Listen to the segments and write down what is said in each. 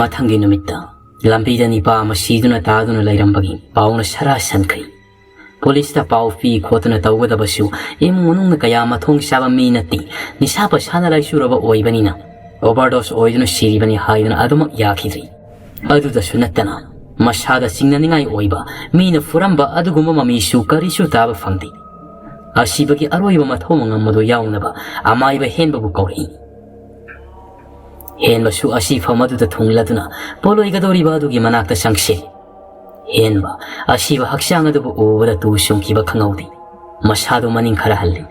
ꯃꯊꯪꯒꯤ ꯅꯨꯃꯤꯠꯇ ꯂꯝꯕꯤꯗ ꯅꯤꯄꯥ ꯑꯃ ꯁꯤꯗꯨꯅ ꯇꯥꯗꯨꯅ ꯂꯩꯔꯝꯕꯒꯤ ꯄꯥꯎꯅ ꯁꯔꯥ ꯁꯟꯈ꯭ꯔꯤ꯫ ꯄꯨꯂꯤꯁꯇ ꯄꯥꯎ ꯄꯤ ꯈꯣꯠꯇꯨꯅ ꯇꯧꯒꯗꯕꯁꯨ ꯏꯃꯨꯡ ꯃꯅꯨꯡꯅ ꯀꯌꯥ ꯃꯊꯣꯡ ꯆꯥꯕ ꯃꯤ ꯅꯠꯇꯦ, ꯅꯤꯁꯥ ꯄꯁꯥꯅ ꯂꯥꯏꯆꯨꯔꯕ ꯑꯣꯏꯕꯅꯤꯅ ꯑꯣꯚꯔꯗꯣꯁ ꯑꯣꯏꯗꯨꯅ ꯁꯤꯔꯤꯕꯅꯤ ꯍꯥꯏꯗꯨꯅ ꯑꯗꯨꯃꯛ ꯌꯥꯈꯤꯗ꯭ꯔꯤ꯫ ꯑꯗꯨꯗꯁꯨ ꯅꯠꯇꯅ ꯃꯁꯥꯗ ꯆꯤꯡꯅꯅꯤꯡꯉꯥꯏ ꯑꯣꯏꯕ ꯃꯤꯅ ꯐꯨꯔꯝꯕ ꯑꯗꯨꯒꯨꯝꯕ ꯃꯃꯤꯁꯨ ꯀꯔꯤꯁꯨ ꯇꯥꯕ ꯐꯪꯗꯦ꯫ ꯑꯁꯤꯕꯒꯤ ꯑꯔꯣꯏꯕ ꯃꯊꯧ ꯃꯉꯝ ꯑꯗꯨ ꯌꯥꯎꯅꯕ ꯑꯃꯥꯏꯕ ꯍꯦꯟꯕꯕꯨ ꯀꯧꯔꯛꯏ꯫ ꯍꯦꯟꯕꯁꯨ ꯑꯁꯤꯐꯝ ꯑꯗꯨꯗ ꯊꯨꯡꯂꯗꯨꯅ ꯄꯣꯂꯣꯏꯒꯗꯧꯔꯤꯕ ꯑꯗꯨꯒꯤ ꯃꯅꯥꯛꯇ ꯆꯪꯁꯤ꯫ ꯍꯦꯟꯕ ꯑꯁꯤꯕ ꯍꯛꯆꯥꯡ ꯑꯗꯨꯕꯨ ꯎꯕꯗ ꯇꯨ ꯁꯨꯡꯈꯤꯕ ꯈꯪꯍꯧꯗꯦ꯫ ꯃꯁꯥꯗꯨ ꯃꯅꯤꯡ ꯈꯔ ꯍꯜꯂꯤ꯫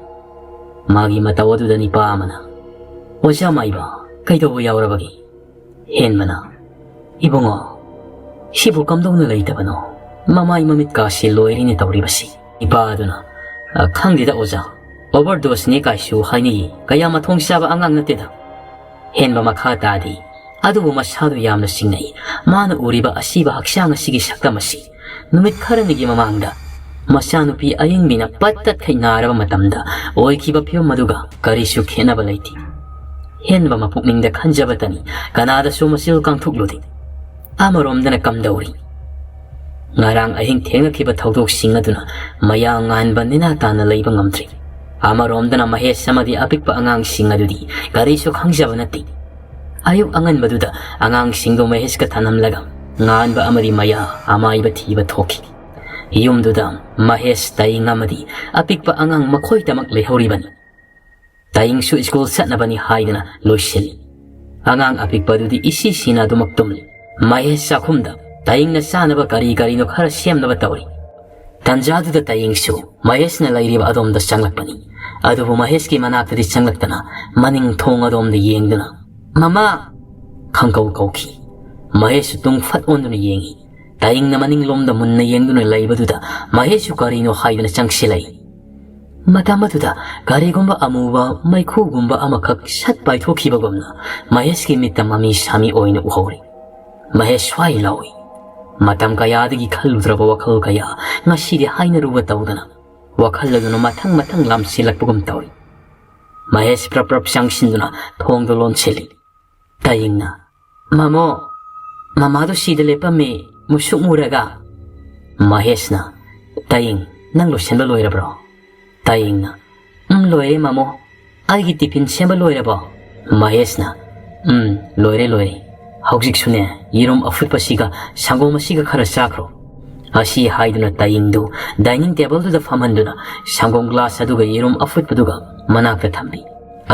ꯃꯥꯒꯤ ꯃꯇꯧ ꯑꯗꯨꯗ ꯅꯤꯄꯥ ꯑꯃꯅ, "ꯑꯣꯖꯥ ꯃꯥꯏꯕ, ꯀꯩꯗꯧꯕ ꯌꯥꯎꯔꯕꯒꯦ?" ꯍꯦꯟꯕꯅ, "ꯏꯕꯨꯡꯉꯣ, ꯁꯤꯕꯨ ꯀꯝꯗꯧꯅ ꯂꯩꯇꯕꯅꯣ? ꯃꯃꯥꯏ ꯃꯃꯤꯠꯀꯥꯁꯤ ꯂꯣꯏꯔꯤꯅꯦ ꯇꯧꯔꯤꯕꯁꯤ." ꯅꯤꯄꯥ ꯑꯗꯨꯅ, "ꯈꯪꯗꯦꯗ ꯑꯣꯖꯥ, ꯑꯣꯚꯔꯗꯣꯁꯅꯤ ꯀꯥꯏꯁꯨ ꯍꯥꯏꯅꯩ, ꯀꯌꯥ ꯃꯊꯣꯡ ꯆꯥꯕ ꯑꯉꯥꯡ ꯅꯠꯇꯦꯗ." ꯍꯦꯟꯕ ꯃꯈꯥ ꯇꯥꯗꯤ, "ꯑꯗꯨꯕꯨ ꯃꯁꯥꯗꯨ ꯌꯥꯝꯅ ꯆꯤꯡꯅꯩ꯫ ꯃꯥꯅ ꯎꯔꯤꯕ ꯑꯁꯤꯕ ꯍꯛꯆꯥꯡ ꯑꯁꯤꯒꯤ ꯁꯛꯇꯝ ꯑꯁꯤ ꯅꯨꯃꯤꯠ ꯈꯔꯅꯤꯒꯤ ꯃꯃꯥꯡꯗ ꯃꯆꯥꯅꯨꯄꯤ ꯑꯌꯤꯡꯕꯤꯅ ꯄꯠ ꯇꯠꯈꯩ ꯅꯥꯔꯕ ꯃꯇꯝꯗ ꯑꯣꯏꯈꯤꯕ ꯐꯤꯚꯝ ꯑꯗꯨꯒ ꯀꯔꯤꯁꯨ ꯈꯦꯠꯅꯕ ꯂꯩꯇꯦ." ꯍꯦꯟꯕ ꯃꯄꯨꯛꯅꯤꯡꯗ ꯈꯟꯖꯕꯇꯅꯤ, ꯀꯅꯥꯗꯁꯨ ꯃꯆꯤꯜ ꯀꯥꯡꯊꯣꯛꯂꯨꯗꯦ꯫ ꯑꯃꯔꯣꯝꯗꯅ ꯀꯝꯗꯧꯔꯤ? ꯉꯔꯥꯡ ꯑꯍꯤꯡ ꯊꯦꯡꯅꯈꯤꯕ ꯊꯧꯗꯣꯛꯁꯤꯡ ꯑꯗꯨꯅ ꯃꯌꯥ ꯉꯥꯟꯕ ꯅꯦꯅꯥ ꯇꯥꯅ ꯂꯩꯕ ꯉꯝꯗ꯭ꯔꯤ꯫ ꯑꯃꯔꯣꯝꯗꯅ ꯃꯍꯦꯁ ꯑꯃꯗꯤ ꯑꯄꯤꯛꯄ ꯑꯉꯥꯡꯁꯤꯡ ꯑꯗꯨꯗꯤ ꯀꯔꯤꯁꯨ ꯈꯪꯖꯕ ꯅꯠꯇꯦ꯫ ꯑꯌꯨꯛ ꯑꯉꯟꯕꯗꯨꯗ ꯑꯉꯥꯡꯁꯤꯡꯗꯨ ꯃꯍꯦꯁꯀ ꯊꯅꯝꯂꯒ ꯉꯥꯟꯕ ꯑꯃꯗꯤ ꯃꯌꯥ ꯑꯃꯥꯏꯕ ꯊꯤꯕ ꯊꯣꯛꯈꯤ꯫ ꯌꯨꯝꯗꯨꯗ ꯃꯍꯦꯁ, ꯇꯥꯌꯤꯡ ꯑꯃꯗꯤ ꯑꯄꯤꯛꯄ ꯑꯉꯥꯡ ꯃꯈꯣꯏꯇꯃꯛ ꯂꯩꯍꯧꯔꯤꯕꯅꯤ꯫ ꯇꯥꯌꯤꯡꯁꯨ ꯁ꯭ꯀꯨꯜ ꯆꯠꯅꯕꯅꯤ ꯍꯥꯏꯗꯨꯅ ꯂꯣꯏꯁꯤꯜꯂꯤ꯫ ꯑꯉꯥꯡ ꯑꯄꯤꯛꯄꯗꯨꯗꯤ ꯏꯁꯤ ꯁꯤꯅ ꯑꯗꯨꯃꯛ ꯇꯨꯝꯂꯤ꯫ ꯃꯍꯦꯁ ꯆꯥꯛꯈꯨꯝꯗ ꯇꯥꯌꯤꯡꯅ ꯆꯥꯅꯕ ꯀꯔꯤ ꯀꯔꯤꯅꯣ ꯈꯔ ꯁꯦꯝꯅꯕ ꯇꯧꯔꯤ꯫ ꯇꯟꯖꯥꯗꯨꯗ ꯇꯥꯌꯤꯡꯁꯨ ꯃꯍꯦꯁꯅ ꯂꯩꯔꯤꯕ ꯑꯗꯣꯝꯗ ꯆꯪꯂꯛꯄꯅꯤ꯫ ꯑꯗꯨꯕꯨ ꯃꯍꯦꯁꯀꯤ ꯃꯅꯥꯛꯇꯗꯤ ꯆꯪꯂꯛꯇꯅ ꯃꯅꯤꯡ ꯊꯣꯡ ꯑꯗꯣꯝꯗ ꯌꯦꯡꯗꯨꯅ, "ꯃꯃꯥ" ꯈꯪꯀꯧ ꯀꯧꯈꯤ꯫ ꯃꯍꯦꯁꯁꯨ ꯇꯨꯡ ꯐꯠ ꯑꯣꯟꯗꯨꯅ ꯌꯦꯡꯉꯤ꯫ ꯇꯥꯌꯤꯡꯅ ꯃꯅꯤꯡꯂꯣꯝꯗ ꯃꯨꯟꯅ ꯌꯦꯡꯗꯨꯅ ꯂꯩꯕꯗꯨꯗ ꯃꯍꯦꯁꯁꯨ ꯀꯔꯤꯅꯣ ꯍꯥꯏꯗꯨꯅ ꯆꯪꯁꯤꯜꯂꯛꯏ꯫ ꯃꯇꯝ ꯑꯗꯨꯗ ꯀꯔꯤꯒꯨꯝꯕ ꯑꯃꯨꯕ ꯃꯩꯈꯨꯒꯨꯝꯕ ꯑꯃꯈꯛ ꯁꯠ ꯄꯥꯏꯊꯣꯛꯈꯤꯕꯒꯨꯝꯅ ꯃꯍꯦꯁꯀꯤ ꯃꯤꯠꯇ ꯃꯃꯤ ꯁꯥꯃꯤ ꯑꯣꯏꯅ ꯎꯍꯧꯔꯤ꯫ ꯃꯍꯦꯁ ꯁ꯭ꯋꯥꯏ ꯂꯥꯎꯏ꯫ ꯃꯇꯝ ꯀꯌꯥꯗꯒꯤ ꯈꯜꯂꯨꯗ꯭ꯔꯕ ꯋꯥꯈꯜ ꯀꯌꯥ ꯉꯁꯤꯗꯤ ꯍꯥꯏꯅꯔꯨꯕ ꯇꯧꯗꯅ ꯋꯥꯈꯜ ꯑꯗꯨꯅ ꯃꯊꯪ ꯃꯊꯪ ꯂꯥꯝꯁꯤꯜꯂꯛꯄꯒꯨꯝ ꯇꯧꯔꯤ꯫ ꯃꯍꯦꯁ ꯄ꯭ꯔꯞ ꯄ꯭ꯔꯞ ꯆꯪꯁꯤꯟꯗꯨꯅ ꯊꯣꯡꯗꯣ ꯂꯣꯟꯁꯤꯜꯂꯤ꯫ ꯇꯥꯌꯤꯡꯅ, "ꯃꯃꯣ, ꯃꯃꯥꯗꯨ ꯁꯤꯗ ꯂꯦꯞꯄꯝꯃꯤ, ꯃꯨꯁꯨꯛ ꯃꯨꯔꯒ." ꯃꯍꯦꯁꯅ, "ꯇꯥꯌꯤꯡ, ꯅꯪ ꯂꯣꯏꯁꯤꯟꯕ ꯂꯣꯏꯔꯕ꯭ꯔꯣ?" ꯇꯥꯌꯤꯡꯅ, "ꯂꯣꯏꯔꯦ ꯃꯃꯣ꯫ ꯑꯩꯒꯤ ꯇꯤꯐꯤꯟ ꯁꯦꯝꯕ ꯂꯣꯏꯔꯕꯣ?" ꯃꯍꯦꯁꯅ, "ꯂꯣꯏꯔꯦ ꯂꯣꯏꯔꯦ꯫ ꯍꯧꯖꯤꯛꯁꯨꯅꯦ ꯌꯦꯔꯨꯝ ꯑꯐꯨꯠꯄꯁꯤꯒ ꯁꯪꯒꯣꯝ ꯑꯁꯤꯒ ꯈꯔ ꯆꯥꯈ꯭ꯔꯣ." ꯑꯁꯤ ꯍꯥꯏꯗꯨꯅ ꯇꯥꯌꯤꯡꯗꯨ ꯗꯥꯏꯅꯤꯡ ꯇꯦꯕꯜꯗꯨꯗ ꯐꯝꯍꯟꯗꯨꯅ ꯁꯪꯒꯣꯝ ꯒ꯭ꯂꯥꯁ ꯑꯗꯨꯒ ꯌꯦꯔꯨꯝ ꯑꯐꯨꯠꯄꯗꯨꯒ ꯃꯅꯥꯛꯇ ꯊꯝꯕꯤ꯫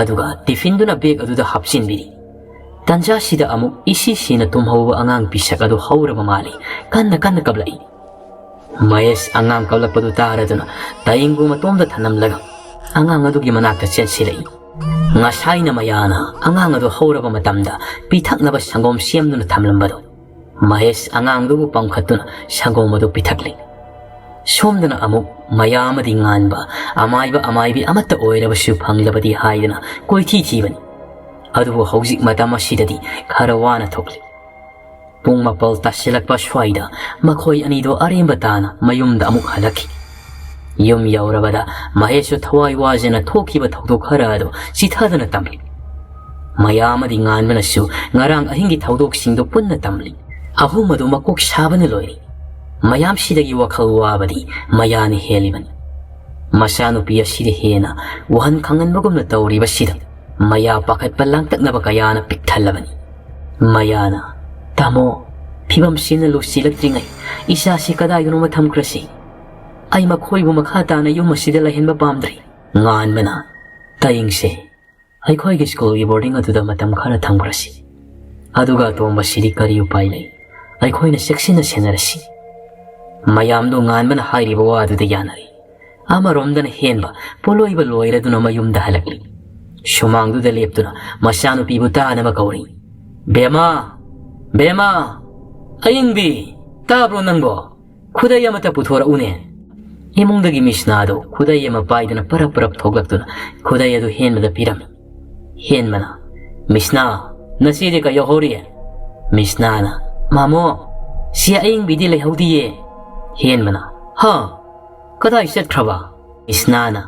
ꯑꯗꯨꯒ ꯇꯤꯐꯤꯟꯗꯨꯅ ꯕꯦꯒ ꯑꯗꯨꯗ ꯍꯥꯞꯆꯤꯟꯕꯤꯔꯤ꯫ ꯇꯟꯖꯥꯁꯤꯗ ꯑꯃꯨꯛ ꯏꯁꯤ ꯁꯤꯅ ꯇꯨꯝꯍꯧꯕ ꯑꯉꯥꯡ ꯄꯤꯁꯛ ꯑꯗꯨ ꯍꯧꯔꯕ ꯃꯥꯜꯂꯤ, ꯀꯟꯅ ꯀꯟꯅ ꯀꯞꯂꯛꯏ꯫ ꯃꯍꯦꯁ ꯑꯉꯥꯡ ꯀꯞꯂꯛꯄꯗꯨ ꯇꯥꯔꯗꯨꯅ ꯇꯥꯌꯤꯡꯕꯨ ꯃꯇꯣꯝꯗ ꯊꯅꯝꯂꯒ ꯑꯉꯥꯡ ꯑꯗꯨꯒꯤ ꯃꯅꯥꯛꯇ ꯆꯦꯟꯁꯤꯜꯂꯛꯏ꯫ ꯉꯁꯥꯏꯅ ꯃꯌꯥꯅ ꯑꯉꯥꯡ ꯑꯗꯨ ꯍꯧꯔꯕ ꯃꯇꯝꯗ ꯄꯤꯊꯛꯅꯕ ꯁꯪꯒꯣꯝ ꯁꯦꯝꯗꯨꯅ ꯊꯝꯂꯝꯕꯗꯣ ꯃꯍꯦꯁ ꯑꯉꯥꯡꯗꯨꯕꯨ ꯄꯝꯈꯠꯇꯨꯅ ꯁꯪꯒꯣꯝ ꯑꯗꯨ ꯄꯤꯊꯛꯂꯤ꯫ ꯁꯣꯝꯗꯅ ꯑꯃꯨꯛ ꯃꯌꯥ ꯑꯃꯗꯤ ꯉꯥꯟꯕ ꯑꯃꯥꯏꯕ ꯑꯃꯥꯏꯕꯤ ꯑꯃꯠꯇ ꯑꯣꯏꯔꯕꯁꯨ ꯐꯪꯂꯕꯗꯤ ꯍꯥꯏꯗꯨꯅ ꯀꯣꯏꯊꯤ ꯊꯤꯕꯅꯤ꯫ ꯑꯗꯨꯕꯨ ꯍꯧꯖꯤꯛ ꯃꯇꯝ ꯑꯁꯤꯗꯗꯤ ꯈꯔ ꯋꯥꯅ ꯊꯣꯛꯂꯤ꯫ ꯄꯨꯡ 4 ꯇꯥꯁꯤꯜꯂꯛꯄ ꯁ꯭ꯋꯥꯏꯗ ꯃꯈꯣꯏ ꯑꯅꯤꯗꯣ ꯑꯔꯦꯝꯕ ꯇꯥꯅ ꯃꯌꯨꯝꯗ ꯑꯃꯨꯛ ꯍꯜꯂꯛꯈꯤ꯫ ꯌꯨꯝ ꯌꯧꯔꯕꯗ ꯃꯍꯦꯁꯁꯨ ꯊꯋꯥꯏ ꯋꯥꯖꯅ ꯊꯣꯛꯈꯤꯕ ꯊꯧꯗꯣꯛ ꯈꯔ ꯑꯗꯨ ꯆꯤꯊꯗꯨꯅ ꯇꯝꯂꯤ꯫ ꯃꯌꯥ ꯑꯃꯗꯤ ꯉꯥꯟꯕꯅꯁꯨ ꯉꯔꯥꯡ ꯑꯍꯤꯡꯒꯤ ꯊꯧꯗꯣꯛꯁꯤꯡꯗꯨ ꯄꯨꯟꯅ ꯇꯝꯂꯤ꯫ ꯑꯍꯨꯝ ꯑꯗꯨ ꯃꯀꯣꯛ ꯁꯥꯕꯅ ꯂꯣꯏꯔꯤ꯫ ꯃꯌꯥꯝꯁꯤꯗꯒꯤ ꯋꯥꯈꯜ ꯋꯥꯕꯗꯤ ꯃꯌꯥꯅ ꯍꯦꯜꯂꯤꯕꯅꯤ꯫ ꯃꯆꯥꯅꯨꯄꯤ ꯑꯁꯤꯗ ꯍꯦꯟꯅ ꯋꯥꯍꯟ ꯈꯪꯍꯟꯕꯒꯨꯝꯅ ꯇꯧꯔꯤꯕꯁꯤꯗ ꯃꯌꯥ ꯄꯥꯈꯠꯄ ꯂꯥꯡꯇꯛꯅꯕ ꯀꯌꯥꯅ ꯄꯤꯛ ꯊꯜꯂꯕꯅꯤ꯫ ꯃꯌꯥꯅ, "ꯇꯥꯃꯣ, ꯐꯤꯕꯝꯁꯤꯅ ꯂꯨꯁꯤꯜꯂꯛꯇ꯭ꯔꯤꯉꯩ ꯏꯆꯥꯁꯤ ꯀꯗꯥꯏꯗꯅꯣꯃ ꯊꯝꯈ꯭ꯔꯁꯤ꯫ ꯑꯩ ꯃꯈꯣꯏꯕꯨ ꯃꯈꯥ ꯇꯥꯅ ꯌꯨꯝ ꯑꯁꯤꯗ ꯂꯩꯍꯟꯕ ꯄꯥꯝꯗ꯭ꯔꯤ." ꯉꯥꯟꯕꯅ, "ꯇꯥꯌꯤꯡꯁꯦ ꯑꯩꯈꯣꯏꯒꯤ ꯁ꯭ꯀꯨꯜꯒꯤ ꯕꯣꯔꯗꯤꯡ ꯑꯗꯨꯗ ꯃꯇꯝ ꯈꯔ ꯊꯝꯈ꯭ꯔꯁꯤ꯫ ꯑꯗꯨꯒ ꯑꯇꯣꯝꯕꯁꯤꯗꯤ ꯀꯔꯤ ꯎꯄꯥꯏ ꯂꯩ, ꯑꯩꯈꯣꯏꯅ ꯆꯦꯛꯁꯤꯟꯅ ꯁꯦꯟꯅꯔꯁꯤ." ꯃꯌꯥꯝꯗꯨ ꯉꯥꯟꯕꯅ ꯍꯥꯏꯔꯤꯕ ꯋꯥꯗꯨꯗ ꯌꯥꯅꯔꯤ꯫ ꯑꯃꯔꯣꯝꯗꯅ ꯍꯦꯟꯕ ꯄꯣꯂꯣꯏꯕ ꯂꯣꯏꯔꯗꯨꯅ ꯃꯌꯨꯝꯗ ꯍꯜꯂꯛꯂꯤ꯫ ꯁꯨꯃꯥꯡꯗꯨꯗ ꯂꯦꯞꯇꯨꯅ ꯃꯆꯥꯅꯨꯄꯤꯕꯨ ꯇꯥꯅꯕ ꯀꯧꯔꯤ꯫ "ꯕꯦꯃꯥ, ꯕꯦꯃꯥ, ꯑꯌꯤꯡꯕꯤ, ꯇꯥꯕ꯭ꯔꯣ ꯅꯪꯕꯣ? ꯈꯨꯗꯩ ꯑꯃꯇ ꯄꯨꯊꯣꯔꯛꯎꯅꯦ." ꯏꯃꯨꯡꯗꯒꯤ ꯃꯤꯁꯅꯥꯗꯣ ꯈꯨꯗꯩ ꯑꯃ ꯄꯥꯏꯗꯨꯅ ꯄꯔꯞ ꯄꯔꯞ ꯊꯣꯛꯂꯛꯇꯨꯅ ꯈꯨꯗꯩ ꯑꯗꯨ ꯍꯦꯟꯕꯗ ꯄꯤꯔꯝꯃꯤ꯫ ꯍꯦꯟꯕꯅ, "ꯃꯤꯁꯅꯥ, ꯅꯆꯦꯗꯤ ꯀꯩ ꯌꯧꯍꯧꯔꯤ?" ꯃꯤꯁꯅꯥꯅ, "ꯃꯥꯃꯣ, ꯁꯤ ꯑꯌꯤꯡꯕꯤꯗꯤ ꯂꯩꯍꯧꯗꯤꯌꯦ." ꯍꯦꯟꯕꯅ, "ꯍ, ꯀꯗꯥꯏ ꯆꯠꯈ꯭ꯔꯕ?" ꯃꯤꯁꯅꯥꯅ,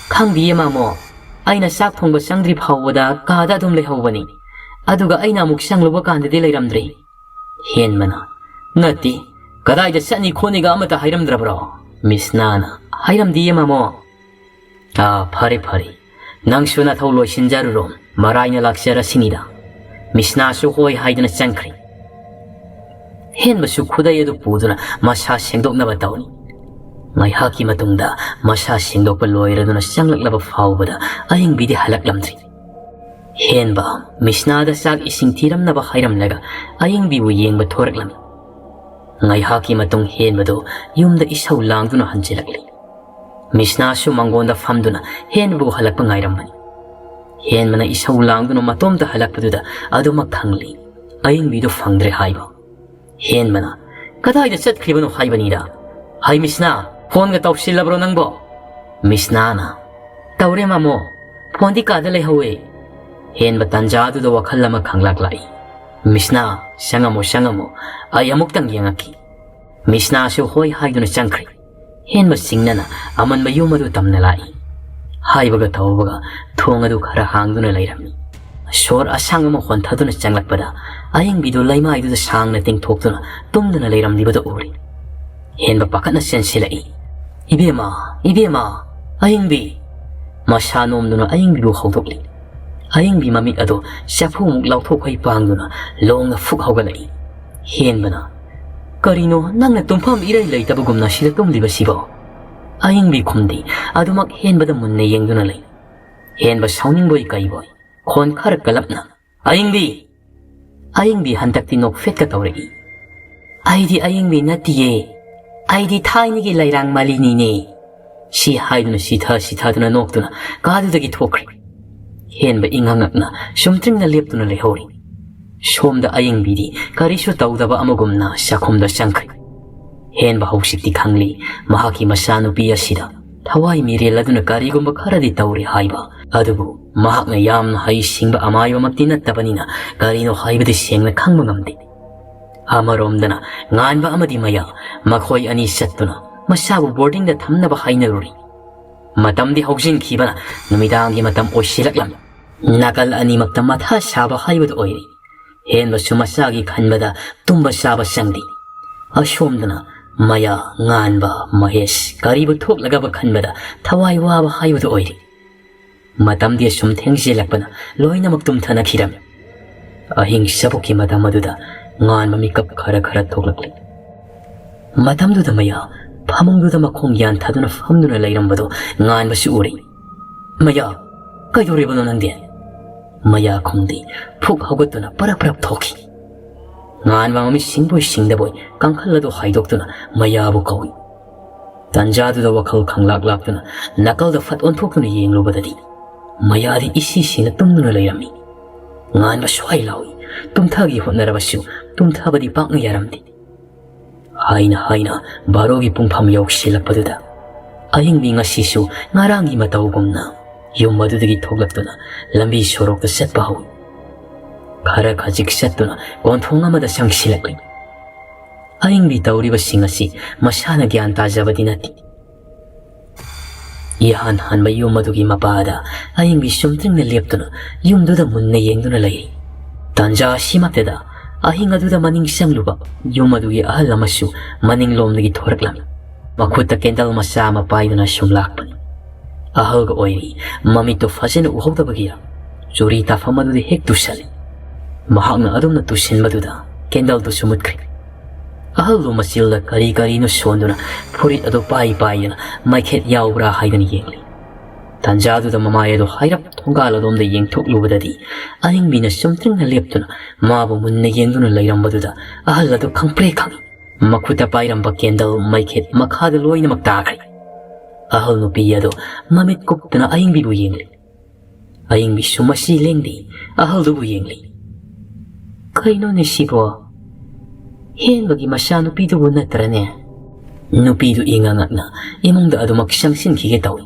"ꯈꯪꯗꯤꯌꯦ ꯃꯥꯃꯣ, ꯑꯩꯅ ꯆꯥꯛ ꯊꯣꯡꯕ ꯆꯪꯗ꯭ꯔꯤ ꯐꯥꯎꯕꯗ ꯀꯥꯗ ꯑꯗꯨꯝ ꯂꯩꯍꯧꯕꯅꯤ꯫ ꯑꯗꯨꯒ ꯑꯩꯅ ꯑꯃꯨꯛ ꯆꯪꯂꯨꯕ ꯀꯥꯟꯗꯗꯤ ꯂꯩꯔꯝꯗ꯭ꯔꯤ." ꯍꯦꯟꯕꯅ ꯅꯠꯇꯦ ꯀꯗꯥꯏꯗ ꯆꯠꯅꯤ ꯈꯣꯠꯅꯤꯒ ꯑꯃꯠꯇ ꯍꯥꯏꯔꯝꯗ꯭ꯔꯕ꯭ꯔꯣ ꯃꯤꯁ ꯅꯥꯅ ꯍꯥꯏꯔꯝꯗꯤꯌꯦ ꯃꯥꯃꯣ ꯐꯔꯦ ꯐꯔꯦ ꯅꯪꯁꯨ ꯅꯊꯧ ꯂꯣꯏꯁꯤꯟꯖꯔꯨꯔꯣ ꯃꯔꯥꯏꯅ ꯂꯥꯛꯆꯔꯁꯤꯅꯤꯗ ꯃꯤꯁ ꯅꯥꯁꯨ ꯍꯣꯏ ꯍꯥꯏꯗꯨꯅ ꯆꯪꯈ꯭ꯔꯦ ꯍꯦꯟꯕꯁꯨ ꯈꯨꯗꯩ ꯑꯗꯨ ꯄꯨꯗꯨꯅ ꯃꯁꯥ ꯁꯦꯡꯗꯣꯛꯅꯕ ꯇꯧꯔꯤ ꯉꯥꯏꯍꯥꯛꯀꯤ ꯃꯇꯨꯡꯗ ꯃꯁꯥ ꯁꯦꯡꯗꯣꯛꯄ ꯂꯣꯏꯔꯗꯨꯅ ꯆꯪꯂꯛꯂꯕ ꯐꯥꯎꯕꯗ ꯑꯌꯤꯡꯕꯤꯗꯤ ꯍꯜꯂꯛꯂꯝꯗ꯭ꯔꯤ ꯍꯦꯟꯕ ꯃꯤꯁꯅꯥꯗ ꯆꯥꯛ ꯏꯁꯤꯡ ꯊꯤꯔꯝꯅꯕ ꯍꯥꯏꯔꯝꯂꯒ ꯑꯌꯤꯡꯕꯤꯕꯨ ꯌꯦꯡꯕ ꯊꯣꯔꯛꯂꯝꯃꯤ ꯉꯥꯏꯍꯥꯛꯀꯤ ꯃꯇꯨꯡ ꯍꯦꯟꯕꯗꯨ ꯌꯨꯝꯗ ꯏꯁꯧ ꯂꯥꯡꯗꯨꯅ ꯍꯟꯖꯤꯜꯂꯛꯂꯤ ꯃꯤꯁꯅꯥꯁꯨ ꯃꯥꯡꯒꯣꯟꯗ ꯐꯝꯗꯨꯅ ꯍꯦꯟꯕꯕꯨ ꯍꯜꯂꯛꯄ ꯉꯥꯏꯔꯝꯕꯅꯤ ꯍꯦꯟꯕꯅ ꯏꯁꯧ ꯂꯥꯡꯗꯨꯅ ꯃꯇꯣꯝꯇ ꯍꯜꯂꯛꯄꯗꯨꯗ ꯑꯗꯨꯃꯛ ꯈꯪꯂꯤ ꯑꯌꯤꯡꯕꯤꯗꯨ ꯐꯪꯗ꯭ꯔꯦ ꯍꯥꯏꯕ ꯍꯦꯟꯕꯅ ꯀꯗꯥꯏꯗ ꯆꯠꯈ꯭ꯔꯤꯕꯅꯣ ꯍꯥꯏꯕꯅꯤꯗ ꯍꯥꯏ ꯃꯤꯁꯅꯥ ꯐꯣꯟꯒ ꯇꯧꯁꯤꯜꯂꯕ꯭ꯔꯣ ꯅꯪꯕꯣ ꯃꯤꯁꯅꯥꯅ ꯇꯧꯔꯦ ꯃꯥꯃꯣ ꯐꯣꯟꯗꯤ ꯀꯥꯗ ꯂꯩꯍꯧꯋꯦ ꯍꯦꯟꯕ ꯇꯥꯟꯖꯥꯗꯨꯗ ꯋꯥꯈꯜ ꯑꯃ ꯈꯪꯂꯛꯂꯛꯏ ꯃꯤꯁꯅꯥ ꯆꯪꯉꯝꯃꯣ ꯑꯩ ꯑꯃꯨꯛꯇꯪ ꯌꯦꯡꯉꯛꯈꯤ ꯃꯤꯁꯅꯥꯁꯨ ꯍꯣꯏ ꯍꯥꯏꯗꯨꯅ ꯆꯪꯈ꯭ꯔꯦ ꯍꯦꯟꯕ ꯆꯤꯡꯅꯅ ꯑꯃꯟꯕ ꯌꯨꯝ ꯑꯗꯨ ꯇꯝꯅ ꯂꯥꯛꯏ ꯍꯥꯏꯕꯒ ꯇꯧꯕꯒ ꯊꯣꯡ ꯑꯗꯨ ꯈꯔ ꯍꯥꯡꯗꯨꯅ ꯂꯩꯔꯝꯃꯤ ꯁꯣꯔ ꯑꯁꯥꯡ ꯑꯃ ꯍꯣꯟꯊꯗꯨꯅ ꯆꯪꯂꯛꯄꯗ ꯑꯌꯤꯡꯕꯤꯗꯨ ꯂꯩꯃꯥꯏꯗꯨꯗ ꯁꯥꯡꯅ ꯇꯤꯡꯊꯣꯛꯇꯨꯅ ꯇꯨꯝꯗꯨꯅ ꯂꯩꯔꯝꯂꯤꯕꯗꯨ ꯎꯔꯤ ꯍꯦꯟꯕ ꯄꯥꯈꯠꯅ ꯆꯦꯟꯁꯤꯜꯂꯛꯏ ꯏꯕꯦꯝꯃ ꯑꯌꯤꯡꯕꯤ ꯃꯁꯥ ꯅꯣꯝꯗꯨꯅ ꯑꯌꯤꯡꯕꯤꯕꯨ ꯍꯧꯗꯣꯛꯂꯤ ꯑꯌꯤꯡꯕꯤ ꯃꯃꯤꯠ ꯑꯗꯨ ꯆꯐꯨꯃꯨꯛ ꯂꯥꯎꯊꯣꯛꯈꯩ ꯄꯥꯡꯗꯨꯅ ꯂꯣꯡꯅ ꯐꯨꯛ ꯍꯧꯒꯠꯂꯛꯏ ꯍꯦꯟꯕꯅ ꯀꯔꯤꯅꯣ ꯅꯪꯅ ꯇꯨꯝꯐꯝ ꯏꯔꯩ ꯂꯩꯇꯕꯒꯨꯝꯅ ꯁꯤꯗ ꯇꯨꯝꯂꯤꯕꯁꯤꯕꯣ ꯑꯌꯤꯡꯕꯤ ꯈꯨꯝꯗꯤ ꯑꯗꯨꯃꯛ ꯍꯦꯟꯕꯗ ꯃꯨꯟꯅ ꯌꯦꯡꯗꯨꯅ ꯂꯩ ꯍꯦꯟꯕ ꯁꯥꯎꯅꯤꯡꯕꯣꯏ ꯀꯩꯕꯣꯏ ꯈꯣꯟ ꯈꯔ ꯀꯜꯂꯞꯅ ꯑꯌꯤꯡꯕꯤ ꯍꯟꯗꯛꯇꯤ ꯅꯣꯛꯐꯦꯠꯀ ꯇꯧꯔꯛꯏ ꯑꯩꯗꯤ ꯑꯌꯤꯡꯕꯤ ꯅꯠꯇꯤꯌꯦ ꯑꯩꯗꯤ ꯊꯥꯏꯅꯒꯤ ꯂꯩꯔꯥꯡ ꯃꯥꯂꯤꯅꯤꯅꯦ ꯁꯤ ꯍꯥꯏꯗꯨꯅ ꯁꯤꯊꯗꯨꯅ ꯅꯣꯛꯇꯨꯅ ꯀꯥꯗꯨꯗꯒꯤ ꯊꯣꯛꯈ꯭ꯔꯦ ꯍꯦꯟꯕ ꯏꯪꯉꯪꯉꯛꯅ ꯁꯨꯝꯇ꯭ꯔꯤꯡꯅ ꯂꯦꯞꯇꯨꯅ ꯂꯩꯍꯧꯔꯤ ꯁꯣꯝꯗ ꯑꯌꯤꯡꯕꯤꯗꯤ ꯀꯔꯤꯁꯨ ꯇꯧꯗꯕ ꯑꯃꯒꯨꯝꯅ ꯆꯥꯛꯈꯨꯝꯗ ꯆꯪꯈ꯭ꯔꯦ ꯍꯦꯟꯕ ꯍꯧꯖꯤꯛꯇꯤ ꯈꯪꯂꯤ ꯃꯍꯥꯛꯀꯤ ꯃꯆꯥꯅꯨꯄꯤ ꯑꯁꯤꯗ ꯊꯋꯥꯏ ꯃꯤꯔꯦꯜ ꯑꯗꯨꯅ ꯀꯔꯤꯒꯨꯝꯕ ꯈꯔꯗꯤ ꯇꯧꯔꯦ ꯍꯥꯏꯕ ꯑꯗꯨꯕꯨ ꯃꯍꯥꯛꯅ ꯌꯥꯝꯅ ꯍꯩꯁꯤꯡꯕ ꯑꯃꯥꯏꯕꯃꯛꯇꯤ ꯅꯠꯇꯕꯅꯤꯅ ꯀꯔꯤꯅꯣ ꯍꯥꯏꯕꯗꯤ ꯁꯦꯡꯅ ꯈꯪꯕ ꯉꯝꯗꯦ ꯑꯃꯔꯣꯝꯗꯅ ꯉꯥꯟꯕ ꯑꯃꯗꯤ ꯃꯌꯥ ꯃꯈꯣꯏ ꯑꯅꯤ ꯆꯠꯇꯨꯅ ꯃꯁꯥꯕꯨ ꯕꯣꯔꯗꯤꯡꯗ ꯊꯝꯅꯕ ꯍꯥꯏꯅꯔꯨꯔꯤ ꯃꯇꯝꯗꯤ ꯍꯧꯖꯤꯟꯈꯤꯕꯅ ꯅꯨꯃꯤꯗꯥꯡꯒꯤ ꯃꯇꯝ ꯑꯣꯏꯁꯤꯜꯂꯛꯂꯝꯃꯤ ꯅꯥꯀꯜ ꯑꯅꯤꯃꯛꯇ ꯃꯊꯥ ꯁꯥꯕ ꯍꯥꯏꯕꯗꯨ ꯑꯣꯏꯔꯤ ꯍꯦꯟꯕꯁꯨ ꯃꯆꯥꯒꯤ ꯈꯟꯕꯗ ꯇꯨꯝꯕ ꯆꯥꯕ ꯆꯪꯗꯦ ꯑꯁꯣꯝꯗꯅ ꯃꯌꯥ ꯉꯥꯟꯕ ꯃꯍꯦꯁ ꯀꯔꯤꯕꯨ ꯊꯣꯛꯂꯒꯕ ꯈꯟꯕꯗ ꯊꯋꯥꯏ ꯋꯥꯕ ꯍꯥꯏꯕꯗꯨ ꯑꯣꯏꯔꯤ ꯃꯇꯝꯗꯤ ꯑꯁꯨꯝ ꯊꯦꯡꯖꯤꯜꯂꯛꯄꯅ ꯂꯣꯏꯅꯃꯛ ꯇꯨꯝꯊꯅꯈꯤꯔꯝꯃꯤ ꯑꯍꯤꯡ ꯆꯕꯨꯛꯀꯤ ꯃꯇꯝ ꯑꯗꯨꯗ ꯉꯥꯟꯕ ꯃꯤꯀꯞ ꯈꯔ ꯊꯣꯛꯂꯛꯂꯤ ꯃꯇꯝꯗꯨꯗ ꯃꯌꯥ ꯐꯃꯨꯡꯗꯨꯗ ꯃꯈꯣꯡ ꯌꯥꯟꯊꯗꯨꯅ ꯐꯝꯗꯨꯅ ꯂꯩꯔꯝꯕꯗꯨ ꯉꯥꯟꯕꯁꯨ ꯎꯔꯤ ꯃꯌꯥ ꯀꯩꯗꯧꯔꯤꯕꯅꯣ ꯅꯪꯗꯤ ꯃꯌꯥ ꯈꯨꯝꯗꯤ ꯐꯨꯛ ꯍꯧꯒꯠꯇꯨꯅ ꯄꯔꯞ ꯊꯣꯛꯈꯤ ꯉꯥꯟꯕ ꯃꯃꯤꯠ ꯁꯤꯡꯕꯣꯏ ꯁꯤꯡꯗꯕꯣꯏ ꯀꯥꯡꯈꯜ ꯑꯗꯨ ꯍꯥꯏꯗꯣꯛꯇꯨꯅ ꯃꯌꯥꯕꯨ ꯀꯧꯏ ꯇꯟꯖꯥꯗꯨꯗ ꯋꯥꯈꯜ ꯈꯪꯂꯥꯛꯇꯨꯅ ꯅꯥꯀꯜꯗ ꯐꯠ ꯑꯣꯟꯊꯣꯛꯇꯨꯅ ꯌꯦꯡꯂꯨꯕꯗꯗꯤ ꯃꯌꯥꯗꯤ ꯏꯁꯤꯁꯤꯅ ꯇꯨꯝꯗꯨꯅ ꯂꯩꯔꯝꯃꯤ ꯉꯥꯟꯕ ꯁ꯭ꯋꯥꯏ ꯂꯥꯎꯏ ꯇꯨꯝꯊꯒꯤ ꯍꯣꯠꯅꯔꯕꯁꯨ ꯇꯨꯝꯊꯕꯗꯤ ꯄꯥꯛꯅ ꯌꯥꯔꯝꯗꯦ ꯍꯥꯏꯅ ꯕꯥꯔꯣꯒꯤ ꯄꯨꯡꯐꯝ ꯌꯧꯁꯤꯜꯂꯛꯄꯗꯨꯗ ꯑꯍꯤꯡꯕꯤ ꯉꯁꯤꯁꯨ ꯉꯔꯥꯡꯒꯤ ꯃꯇꯧꯒꯨꯝꯅ ꯌꯨꯝ ꯑꯗꯨꯗꯒꯤ ꯊꯣꯛꯂꯛꯇꯨꯅ ꯂꯝꯕꯤ ꯁꯣꯔꯣꯛꯇ ꯆꯠꯄ ꯍꯧꯏ ꯈꯔ ꯈꯖꯤꯛ ꯆꯠꯇꯨꯅ ꯀꯣꯟꯊꯣꯡ ꯑꯃꯗ ꯆꯪꯁꯤꯜꯂꯛꯂꯤ ꯑꯍꯤꯡꯕꯤ ꯇꯧꯔꯤꯕꯁꯤꯡ ꯑꯁꯤ ꯃꯁꯥꯅ ꯒ꯭ꯌꯥꯟ ꯇꯥꯖꯕꯗꯤ ꯅꯠꯇꯦ ꯏꯍꯥꯟ ꯍꯥꯟꯕ ꯌꯨꯝ ꯑꯗꯨꯒꯤ ꯃꯄꯥꯗ ꯑꯍꯤꯡꯕꯤ ꯁꯨꯝꯇ꯭ꯔꯤꯡꯅ ꯂꯦꯞꯇꯨꯅ ꯌꯨꯝꯗꯨꯗ ꯃꯨꯟꯅ ꯌꯦꯡꯗꯨꯅ ꯂꯩꯔꯤ ꯇꯥꯟꯖꯥ ꯑꯁꯤꯃꯛꯇꯗ ꯑꯍꯤꯡ ꯑꯗꯨꯗ ꯃꯅꯤꯡ ꯆꯪꯂꯨꯕ ꯌꯨꯝ ꯑꯗꯨꯒꯤ ꯑꯍꯜ ꯑꯃꯁꯨ ꯃꯅꯤꯡꯂꯣꯝꯗꯒꯤ ꯊꯣꯔꯛꯂꯝꯃꯤ ꯃꯈꯨꯠꯇ ꯀꯦꯟꯗꯜ ꯃꯆꯥ ꯑꯃ ꯄꯥꯏꯗꯨꯅ ꯁꯨꯝ ꯂꯥꯛꯄꯅꯤ ꯑꯍꯜꯒ ꯑꯣꯏꯔꯤ ꯃꯃꯤꯠꯇꯨ ꯐꯖꯅ ꯎꯍꯧꯗꯕꯒꯤꯔ ꯆꯨꯔꯤ ꯇꯥꯐꯝ ꯑꯗꯨꯗ ꯍꯦꯛ ꯇꯨꯁꯜꯂꯤ ꯃꯍꯥꯛꯅ ꯑꯗꯨꯝꯅ ꯇꯨꯁꯤꯟꯕꯗꯨꯗ ꯀꯦꯟꯗꯜꯗꯨꯁꯨ ꯃꯨꯠꯈ꯭ꯔꯦ ꯑꯍꯜꯗꯨ ꯃꯆꯤꯜꯗ ꯀꯔꯤꯅꯣ ꯁꯣꯟꯗꯨꯅ ꯐꯨꯔꯤꯠ ꯑꯗꯨ ꯄꯥꯏꯗꯨꯅ ꯃꯩꯈꯦꯠ ꯌꯥꯎꯕ꯭ꯔꯥ ꯍꯥꯏꯗꯨꯅ ꯌꯦꯡꯂꯤ ꯇꯥꯟꯖꯥꯗꯨꯗ ꯃꯃꯥꯏ ꯑꯗꯨ ꯍꯥꯏꯔꯞ ꯊꯣꯡꯒꯥꯜ ꯑꯗꯣꯝꯗ ꯌꯦꯡꯊꯣꯛꯂꯨꯕꯗꯗꯤ ꯑꯍꯤꯡꯕꯤꯅ ꯁꯨꯝꯇ꯭ꯔꯤꯡꯅ ꯂꯦꯞꯇꯨꯅ ꯃꯥꯕꯨ ꯃꯨꯟꯅ ꯌꯦꯡꯗꯨꯅ ꯂꯩꯔꯝꯕꯗꯨꯗ ꯑꯍꯜ ꯑꯗꯨ ꯈꯪꯄ꯭ꯔꯦ ꯈꯪꯏ ꯃꯈꯨꯠꯇ ꯄꯥꯏꯔꯝꯕ ꯀꯦꯟꯗꯜ ꯃꯩꯈꯦꯠ ꯃꯈꯥꯗ ꯂꯣꯏꯅꯃꯛ ꯇꯥꯈ꯭ꯔꯦ ꯑꯍꯜ ꯅꯨꯄꯤ ꯑꯗꯨ ꯃꯃꯤꯠ ꯀꯨꯞꯇꯨꯅ ꯑꯍꯤꯡꯕꯤꯕꯨ ꯌꯦꯡꯂꯤ ꯑꯍꯤꯡꯕꯤꯁꯨ ꯃꯁꯤ ꯂꯦꯡꯗꯦ ꯑꯍꯜꯗꯨꯕꯨ ꯌꯦꯡꯂꯤ ꯀꯩꯅꯣꯅꯦ ꯁꯤꯕꯣ ꯍꯦꯟꯕꯒꯤ ꯃꯆꯥꯅꯨꯄꯤꯗꯨꯕꯨ ꯅꯠꯇ꯭ꯔꯅꯦ ꯅꯨꯄꯤꯗꯨ ꯏꯉꯉꯛꯅ ꯏꯃꯨꯡꯗ ꯑꯗꯨꯃꯛ ꯆꯪꯁꯤꯟꯈꯤꯒꯦ ꯇꯧꯏ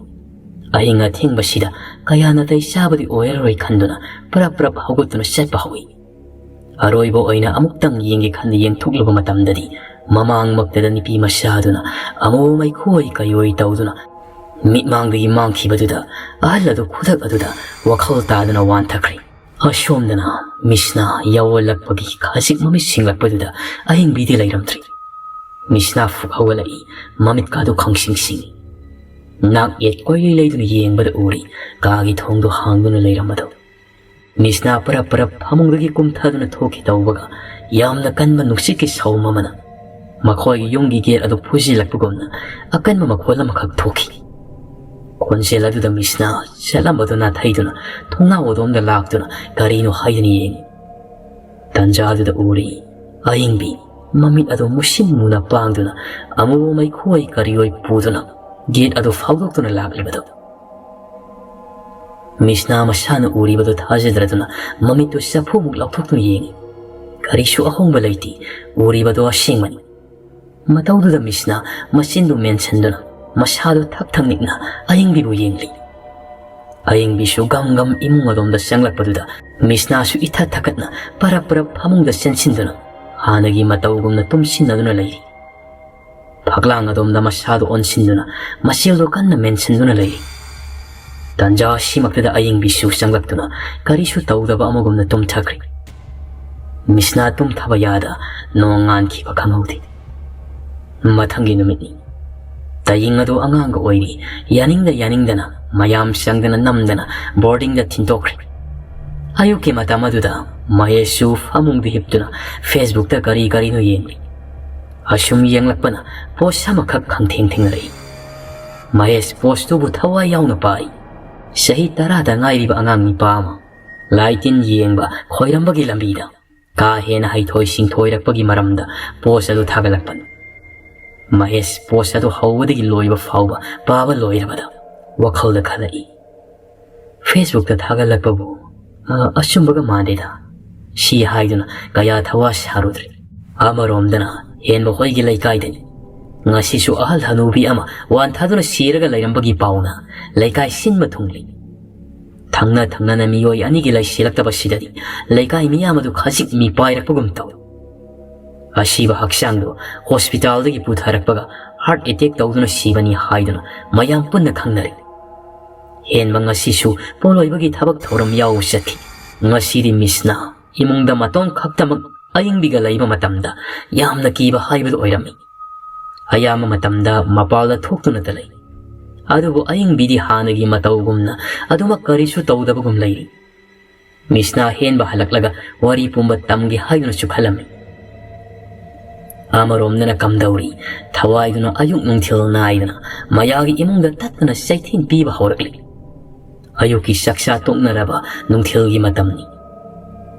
ꯑꯍꯤꯡ ꯑꯊꯦꯡꯕꯁꯤꯗ ꯀꯌꯥ ꯅꯥꯇꯩ ꯆꯥꯕꯗꯤ ꯑꯣꯏꯔꯔꯣꯏ ꯈꯟꯗꯨꯅ ꯄꯔꯞ ꯍꯧꯒꯠꯇꯨꯅ ꯆꯠꯄ ꯍꯧꯏ ꯑꯔꯣꯏꯕ ꯑꯣꯏꯅ ꯑꯃꯨꯛꯇꯪ ꯌꯦꯡꯒꯦ ꯈꯟꯅ ꯌꯦꯡꯊꯣꯛꯂꯨꯕ ꯃꯇꯝꯗꯗꯤ ꯃꯃꯥꯡꯃꯛꯇꯗ ꯅꯨꯄꯤ ꯃꯆꯥꯗꯨꯅ ꯑꯃꯨ ꯃꯩꯈꯣꯏ ꯀꯩꯑꯣꯏ ꯇꯧꯗꯨꯅ ꯃꯤꯠꯃꯥꯡꯗꯒꯤ ꯃꯥꯡꯈꯤꯕꯗꯨꯗ ꯑꯍꯜ ꯑꯗꯨ ꯈꯨꯗꯛ ꯑꯗꯨꯗ ꯋꯥꯈꯜ ꯇꯥꯗꯨꯅ ꯋꯥꯟꯊꯈ꯭ꯔꯦ ꯑꯁꯣꯝꯗꯅ ꯃꯤꯁꯅ ꯌꯥꯎꯋꯜꯂꯛꯄꯒꯤ ꯈꯖꯤꯛ ꯃꯃꯤꯠ ꯁꯤꯡꯂꯛꯄꯗꯨꯗ ꯑꯍꯤꯡꯕꯤꯗꯤ ꯂꯩꯔꯝꯗ꯭ꯔꯤ꯫ ꯃꯤꯁꯅ ꯐꯨꯛ ꯍꯧꯒꯠꯂꯛꯏ, ꯃꯃꯤꯠꯀꯥꯗꯨ ꯈꯪꯁꯤꯡ-ꯁꯤꯡꯏ꯫ ꯅꯥꯛ ꯌꯦꯠ ꯀꯣꯏꯂꯩ ꯂꯩꯗꯨꯅ ꯌꯦꯡꯕꯗ ꯎꯔꯤ ꯀꯥꯒꯤ ꯊꯣꯡꯗꯨ ꯍꯥꯡꯗꯨꯅ ꯂꯩꯔꯝꯕꯗꯨ꯫ ꯃꯤꯁꯅ ꯄꯔꯞ ꯐꯃꯨꯡꯗꯒꯤ ꯀꯨꯝꯊꯗꯨꯅ ꯊꯣꯛꯈꯤ ꯇꯧꯕꯒ ꯌꯥꯝꯅ ꯀꯟꯕ ꯅꯨꯡꯁꯤꯠꯀꯤ ꯁꯧꯝ ꯑꯃꯅ ꯃꯈꯣꯏꯒꯤ ꯌꯨꯝꯒꯤ ꯒꯦꯠ ꯑꯗꯨ ꯐꯨꯖꯤꯜꯂꯛꯄꯒꯨꯝꯅ ꯑꯀꯟꯕ ꯃꯈꯣꯜ ꯑꯃꯈꯛ ꯊꯣꯛꯈꯤ꯫ ꯈꯣꯟꯖꯦꯜ ꯑꯗꯨꯗ ꯃꯤꯁꯅ ꯆꯠꯂꯝꯕꯗꯨ ꯅꯥꯊꯩꯗꯨꯅ ꯊꯣꯡꯅꯥꯎ ꯑꯗꯣꯝꯗ ꯂꯥꯛꯇꯨꯅ ꯀꯔꯤꯅꯣ ꯍꯥꯏꯗꯨꯅ ꯌꯦꯡꯉꯤ꯫ ꯇꯥꯟꯖꯥꯗꯨꯗ ꯎꯔꯤ ꯑꯌꯤꯡꯕꯤ ꯃꯃꯤꯠ ꯑꯗꯨ ꯃꯨꯁꯤꯟ ꯃꯨꯅ ꯄꯥꯡꯗꯨꯅ ꯑꯃꯨꯕ ꯃꯩꯈꯨꯑꯣꯏ ꯀꯔꯤꯑꯣꯏ ꯄꯨꯗꯨꯅ ꯒꯦꯠ ꯑꯗꯨ ꯐꯥꯎꯗꯣꯛꯇꯨꯅ ꯂꯥꯛꯂꯤꯕꯗꯨ꯫ ꯃꯤꯁꯅ ꯃꯁꯥꯅ ꯎꯔꯤꯕꯗꯨ ꯊꯥꯖꯗ꯭ꯔꯗꯨꯅ ꯃꯃꯤꯠꯇꯨ ꯆꯐꯨꯃꯨꯛ ꯂꯥꯎꯊꯣꯛꯇꯨꯅ ꯌꯦꯡꯉꯤ꯫ ꯀꯔꯤꯁꯨ ꯑꯍꯣꯡꯕ ꯂꯩꯇꯦ, ꯎꯔꯤꯕꯗꯨ ꯑꯁꯦꯡꯕꯅꯤ꯫ ꯃꯇꯧꯗꯨꯗ ꯃꯤꯁꯅ ꯃꯆꯤꯟꯗꯨ ꯃꯦꯟꯁꯤꯟꯗꯨꯅ ꯃꯁꯥꯗꯨ ꯊꯛ ꯊꯛꯅꯤꯛꯅ ꯑꯌꯤꯡꯕꯤꯕꯨ ꯌꯦꯡꯂꯤ꯫ ꯑꯌꯤꯡꯕꯤꯁꯨ ꯒꯝ ꯒꯝ ꯏꯃꯨꯡ ꯑꯗꯣꯝꯗ ꯆꯪꯂꯛꯄꯗꯨꯗ ꯃꯤꯁꯅꯥꯁꯨ ꯏꯊꯠ ꯊꯀꯠꯅ ꯄꯔꯞ ꯐꯃꯨꯡꯗ ꯆꯦꯟꯁꯤꯟꯗꯨꯅ ꯍꯥꯟꯅꯒꯤ ꯃꯇꯧꯒꯨꯝꯅ ꯇꯨꯝꯁꯤꯟꯅꯗꯨꯅ ꯂꯩꯔꯤ꯫ ꯐꯛꯂꯥꯡ ꯑꯗꯣꯝꯗ ꯃꯁꯥꯗꯨ ꯑꯣꯟꯁꯤꯟꯗꯨꯅ ꯃꯆꯤꯜꯗꯨ ꯀꯟꯅ ꯃꯦꯟꯁꯤꯟꯗꯨꯅ ꯂꯩꯔꯤ꯫ ꯇꯥꯟꯖꯥ ꯑꯁꯤꯃꯛꯇꯗ ꯑꯌꯤꯡꯕꯤꯁꯨ ꯆꯪꯂꯛꯇꯨꯅ ꯀꯔꯤꯁꯨ ꯇꯧꯗꯕ ꯑꯃꯒꯨꯝꯅ ꯇꯨꯝꯊꯈ꯭ꯔꯤ꯫ ꯃꯤꯁꯅ ꯇꯨꯝꯊꯕ ꯌꯥꯗ ꯅꯣꯡ ꯉꯥꯟꯈꯤꯕ ꯈꯪꯍꯧꯗꯦ꯫ ꯃꯊꯪꯒꯤ ꯅꯨꯃꯤꯠꯅꯤ꯫ ꯇꯌꯤꯡ ꯑꯗꯨ ꯑꯉꯥꯡꯒ ꯑꯣꯏꯔꯤ, ꯌꯥꯅꯤꯡꯗꯅ ꯃꯌꯥꯝ ꯆꯪꯗꯅ ꯅꯝꯗꯅ ꯕꯣꯔꯗꯤꯡꯗ ꯊꯤꯟꯇꯣꯛꯈ꯭ꯔꯦ꯫ ꯑꯌꯨꯛꯀꯤ ꯃꯇꯝ ꯑꯗꯨꯗ ꯃꯍꯦꯁꯁꯨ ꯐꯃꯨꯡꯗ ꯍꯤꯞꯇꯨꯅ ꯐꯦꯁꯕꯨꯛꯇ ꯀꯔꯤꯅꯣ ꯌꯦꯡꯂꯤ꯫ ꯑꯁꯨꯝ ꯌꯦꯡꯂꯛꯄꯅ ꯄꯣꯁ ꯑꯃꯈꯛ ꯈꯪꯊꯦꯡ ꯊꯦꯡꯅꯔꯛꯏ꯫ ꯃꯍꯦꯁ ꯄꯣꯁꯇꯨꯕꯨ ꯊꯋꯥꯏ ꯌꯥꯎꯅ ꯄꯥꯏ꯫ ꯆꯍꯤ 10ꯗ ꯉꯥꯏꯔꯤꯕ ꯑꯉꯥꯡ ꯅꯤꯄꯥ ꯑꯃ ꯂꯥꯏ ꯇꯤꯟ ꯌꯦꯡꯕ ꯈꯣꯏꯔꯝꯕꯒꯤ ꯂꯝꯕꯤꯗ ꯀꯥ ꯍꯦꯟꯅ ꯍꯩꯊꯣꯏ ꯁꯤꯡꯊꯣꯏꯔꯛꯄꯒꯤ ꯃꯔꯝꯗ ꯄꯣꯁ ꯑꯗꯨ ꯊꯥꯒꯠꯂꯛꯄꯅꯤ꯫ ꯃꯍꯦꯁ ꯄꯣꯁ ꯑꯗꯨ ꯍꯧꯕꯗꯒꯤ ꯂꯣꯏꯕ ꯐꯥꯎꯕ ꯄꯥꯕ ꯂꯣꯏꯔꯕꯗ ꯋꯥꯈꯜꯗ ꯈꯜꯂꯛꯏ, ꯐꯦꯁꯕꯨꯛꯇ ꯊꯥꯒꯠꯂꯛꯄꯕꯨ ꯑꯆꯨꯝꯕꯒ ꯃꯥꯟꯗꯦꯗ, ꯁꯤ ꯍꯥꯏꯗꯨꯅ ꯀꯌꯥ ꯊꯋꯥ ꯁꯥꯔꯨꯗ꯭ꯔꯦ꯫ ꯑꯃꯔꯣꯝꯗꯅ ꯍꯦꯟꯕ ꯍꯣꯏꯒꯤ ꯂꯩꯀꯥꯏꯗꯅꯤ꯫ ꯉꯁꯤꯁꯨ ꯑꯍꯜ ꯍꯅꯨꯕꯤ ꯑꯃ ꯋꯥꯟꯊꯗꯨꯅ ꯁꯤꯔꯒ ꯂꯩꯔꯝꯕꯒꯤ ꯄꯥꯎꯅ ꯂꯩꯀꯥꯏ ꯁꯤꯟꯕ ꯊꯨꯡꯂꯤ꯫ ꯊꯪꯅꯅ ꯃꯤꯑꯣꯏ ꯑꯅꯤꯒꯤ ꯂꯩꯁꯤꯜꯂꯛꯇꯕꯁꯤꯗꯗꯤ ꯂꯩꯀꯥꯏ ꯃꯤꯌꯥꯝ ꯑꯗꯨ ꯈꯖꯤꯛ ꯃꯤꯄꯥꯏꯔꯛꯄꯒꯨꯝ ꯇꯧꯏ꯫ ꯑꯁꯤꯕ ꯍꯛꯆꯥꯡꯗꯨ ꯍꯣꯁꯄꯤꯇꯥꯜꯗꯒꯤ ꯄꯨꯊꯔꯛꯄꯒ ꯍꯥꯔꯠ ꯑꯦꯇꯦꯛ ꯇꯧꯗꯨꯅ ꯁꯤꯕꯅꯤ ꯍꯥꯏꯗꯨꯅ ꯃꯌꯥꯝ ꯄꯨꯟꯅ ꯈꯪꯅꯔꯤ꯫ ꯍꯦꯟꯕ ꯉꯁꯤꯁꯨ ꯄꯣꯂꯣꯏꯕꯒꯤ ꯊꯕꯛ ꯊꯧꯔꯝ ꯌꯥꯎꯕ ꯆꯠꯈꯤ꯫ ꯉꯁꯤꯗꯤ ꯃꯤꯁꯅ ꯏꯃꯨꯡꯗ ꯃꯇꯣꯝ ꯈꯛꯇꯃꯛ ꯑꯌꯤꯡꯕꯤꯒ ꯂꯩꯕ ꯃꯇꯝꯗ ꯌꯥꯝꯅ ꯀꯤꯕ ꯍꯥꯏꯕꯗꯨ ꯑꯣꯏꯔꯝꯃꯤ꯫ ꯑꯌꯥꯝꯕ ꯃꯇꯝꯗ ꯃꯄꯥꯜꯗ ꯊꯣꯛꯇꯨꯅꯇ ꯂꯩ꯫ ꯑꯗꯨꯕꯨ ꯑꯌꯤꯡꯕꯤꯗꯤ ꯍꯥꯟꯅꯒꯤ ꯃꯇꯧꯒꯨꯝꯅ ꯑꯗꯨꯃꯛ ꯀꯔꯤꯁꯨ ꯇꯧꯗꯕꯒꯨꯝ ꯂꯩꯔꯤ꯫ ꯃꯤꯁꯅ ꯍꯦꯟꯕ ꯍꯜꯂꯛꯂꯒ ꯋꯥꯔꯤ ꯄꯨꯝꯕ ꯇꯝꯒꯦ ꯍꯥꯏꯗꯨꯅꯁꯨ ꯈꯜꯂꯝꯃꯤ꯫ ꯑꯃꯔꯣꯝꯗꯅ ꯀꯝꯗꯧꯔꯤ ꯊꯋꯥꯏꯗꯨꯅ ꯑꯌꯨꯛ ꯅꯨꯡꯊꯤꯜ ꯅꯥꯏꯗꯅ ꯃꯌꯥꯒꯤ ꯏꯃꯨꯡꯗ ꯇꯠꯇꯅ ꯆꯩꯊꯦꯡ ꯄꯤꯕ ꯍꯧꯔꯛꯂꯤ꯫ ꯑꯌꯨꯛꯀꯤ ꯆꯥꯛꯆꯥ ꯇꯣꯛꯅꯔꯕ ꯅꯨꯡꯊꯤꯜꯒꯤ ꯃꯇꯝꯅꯤ꯫